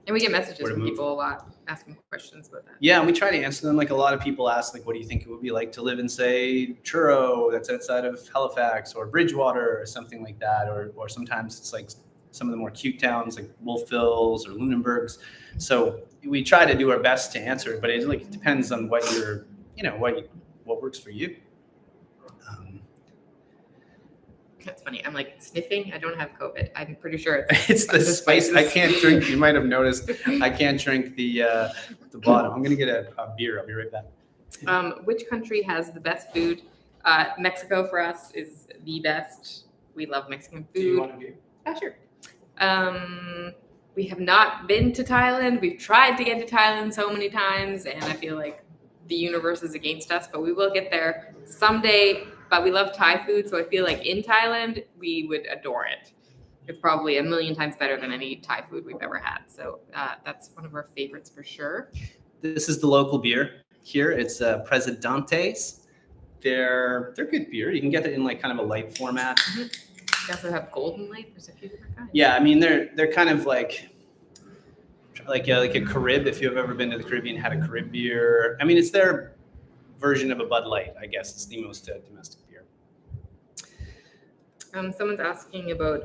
And we get messages from people a lot asking questions about that. Yeah, and we try to answer them. Like a lot of people ask, like, what do you think it would be like to live in, say, Truro, that's outside of Halifax, or Bridgewater, or something like that. Or sometimes it's like some of the more cute towns like Wolfville's or Lunenburg's. So we try to do our best to answer it, but it like depends on what you're, you know, what works for you. That's funny. I'm like sniffing. I don't have COVID. I'm pretty sure it's the spice. I can't drink. You might have noticed. I can't drink the bottom. I'm gonna get a beer. I'll be right back. Which country has the best food? Mexico for us is the best. We love Mexican food. Do you want a beer? Oh, sure. We have not been to Thailand. We've tried to get to Thailand so many times, and I feel like the universe is against us, but we will get there someday. But we love Thai food, so I feel like in Thailand, we would adore it. It's probably 1,000,000 times better than any Thai food we've ever had. So that's one of our favorites for sure. This is the local beer here. It's Presidente's. They're good beer. You can get it in like kind of a light format. They also have Golden Light. There's a few different kinds. Yeah, I mean they're kind of like a Carib. If you've ever been to the Caribbean, had a Carib beer. I mean, it's their version of a Bud Light, I guess. It's the most domestic beer. Someone's asking about,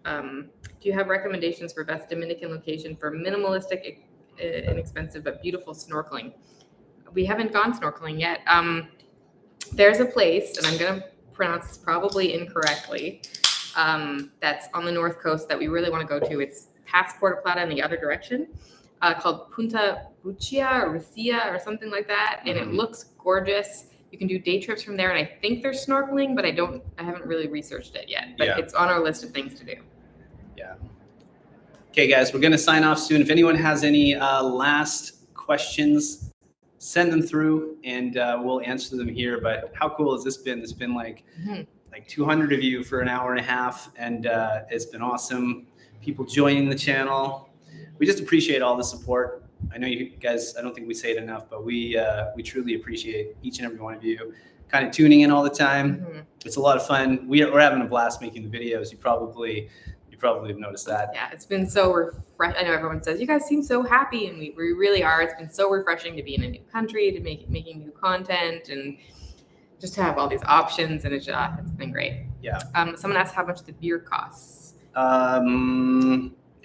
do you have recommendations for best Dominican location for minimalistic, inexpensive, but beautiful snorkeling? We haven't gone snorkeling yet. There's a place, and I'm going to pronounce this probably incorrectly, that's on the north coast that we really want to go to. It's past Puerto Plata in the other direction, called Punta Bucia or Rucia or something like that. And it looks gorgeous. You can do day trips from there, and I think there's snorkeling, but I haven't really researched it yet. But it's on our list of things to do. Yeah. Okay, guys, we're gonna sign off soon. If anyone has any last questions, send them through, and we'll answer them here. But how cool has this been? It's been like 200 of you for an hour and a half, and it's been awesome. People joining the channel. We just appreciate all the support. I know you guys, I don't think we say it enough, but we truly appreciate each and every one of you kind of tuning in all the time. It's a lot of fun. We're having a blast making the videos. You probably have noticed that. Yeah, it's been so refreshing. I know everyone says you guys seem so happy, and we really are. It's been so refreshing to be in a new country, to making new content, and just to have all these options. And it's been great. Yeah. Someone asked how much the beer costs.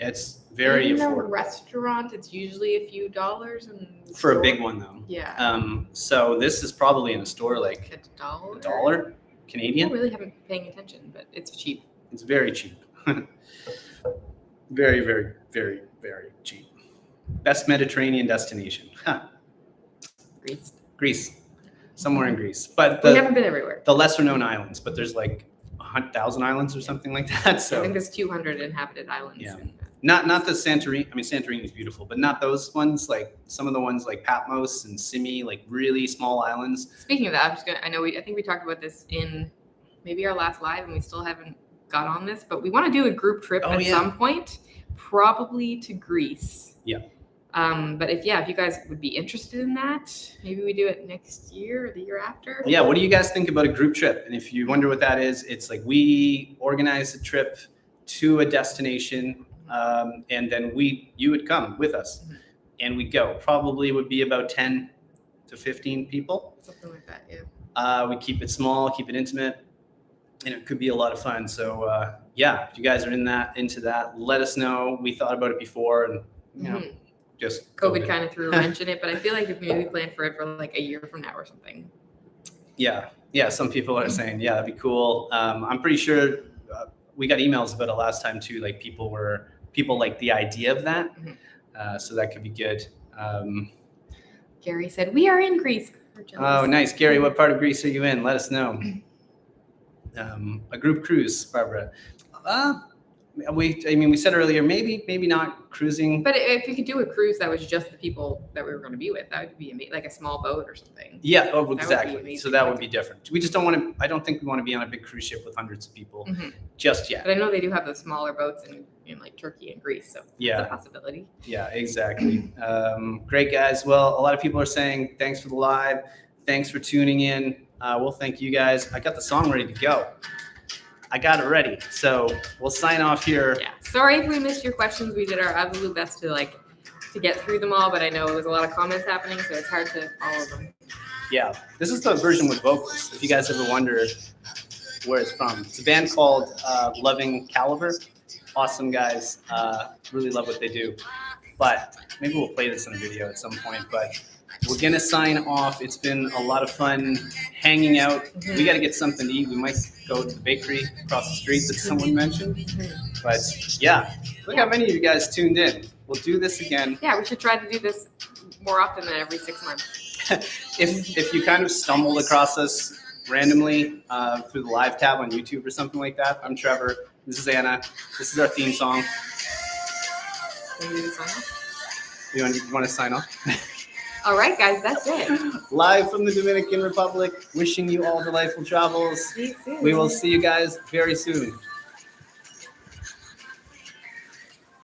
It's very affordable. In a restaurant, it's usually a few dollars, and for a big one though. Yeah. So this is probably in a store like $1 Canadian. I really haven't been paying attention, but it's cheap. It's very cheap. Very, very, very, very cheap. Best Mediterranean destination. Greece. Somewhere in Greece. But we haven't been everywhere. The lesser known islands, but there's like 1,000 islands or something like that. So I think there's 200 inhabited islands. Yeah. Not the Santorini. I mean, Santorini is beautiful, but not those ones. Like some of the ones like Patmos and Simi, like really small islands. Speaking of that, I think we talked about this in maybe our last live, and we still haven't got on this, but we want to do a group trip at some point, probably to Greece. Yeah. But if you guys would be interested in that, maybe we do it next year or the year after. Yeah. What do you guys think about a group trip? And if you wonder what that is, it's like we organize a trip to a destination, and then you would come with us, and we go. Probably would be about 10 to 15 people. Something like that. Yeah. We keep it small, keep it intimate. And it could be a lot of fun. So if you guys are into that, let us know. We thought about it before, and just COVID kind of threw a wrench in it. But I feel like if maybe we plan for it for like a year from now or something. Yeah. Some people are saying, that'd be cool. I'm pretty sure we got emails about it last time too. Like people like the idea of that, so that could be good. Gary said we are in Greece. Oh, nice, Gary. What part of Greece are you in? Let us know. A group cruise, Barbara. We said earlier, maybe not cruising. But if you could do a cruise that was just the people that we were going to be with, that would be amazing, like a small boat or something. Yeah, exactly. So that would be different. We just don't want to. I don't think we want to be on a big cruise ship with hundreds of people just yet. But I know they do have those smaller boats in like Turkey and Greece, so it's a possibility. Yeah, exactly. Great, guys. Well, a lot of people are saying thanks for the live. Thanks for tuning in. We'll thank you guys. I got the song ready to go. I got it ready. So we'll sign off here. Yeah. Sorry if we missed your questions. We did our absolute best to get through them all, but I know there's a lot of comments happening, so it's hard to follow them. Yeah. This is the version with vocals. If you guys ever wonder where it's from. It's a band called Loving Caliber. Awesome guys. Really love what they do. But maybe we'll play this in a video at some point. But we're going to sign off. It's been a lot of fun hanging out. We got to get something to eat. We might go to the bakery across the street that someone mentioned. But look how many of you guys tuned in. We'll do this again. Yeah, we should try to do this more often than every 6 months. If you kind of stumbled across us randomly through the live tab on YouTube or something like that, I'm Trevor. This is Anna. This is our theme song. Can we do the sign off? You want to sign off? All right, guys, that's it. Live from the Dominican Republic, wishing you all delightful travels. See you soon. We will see you guys very soon.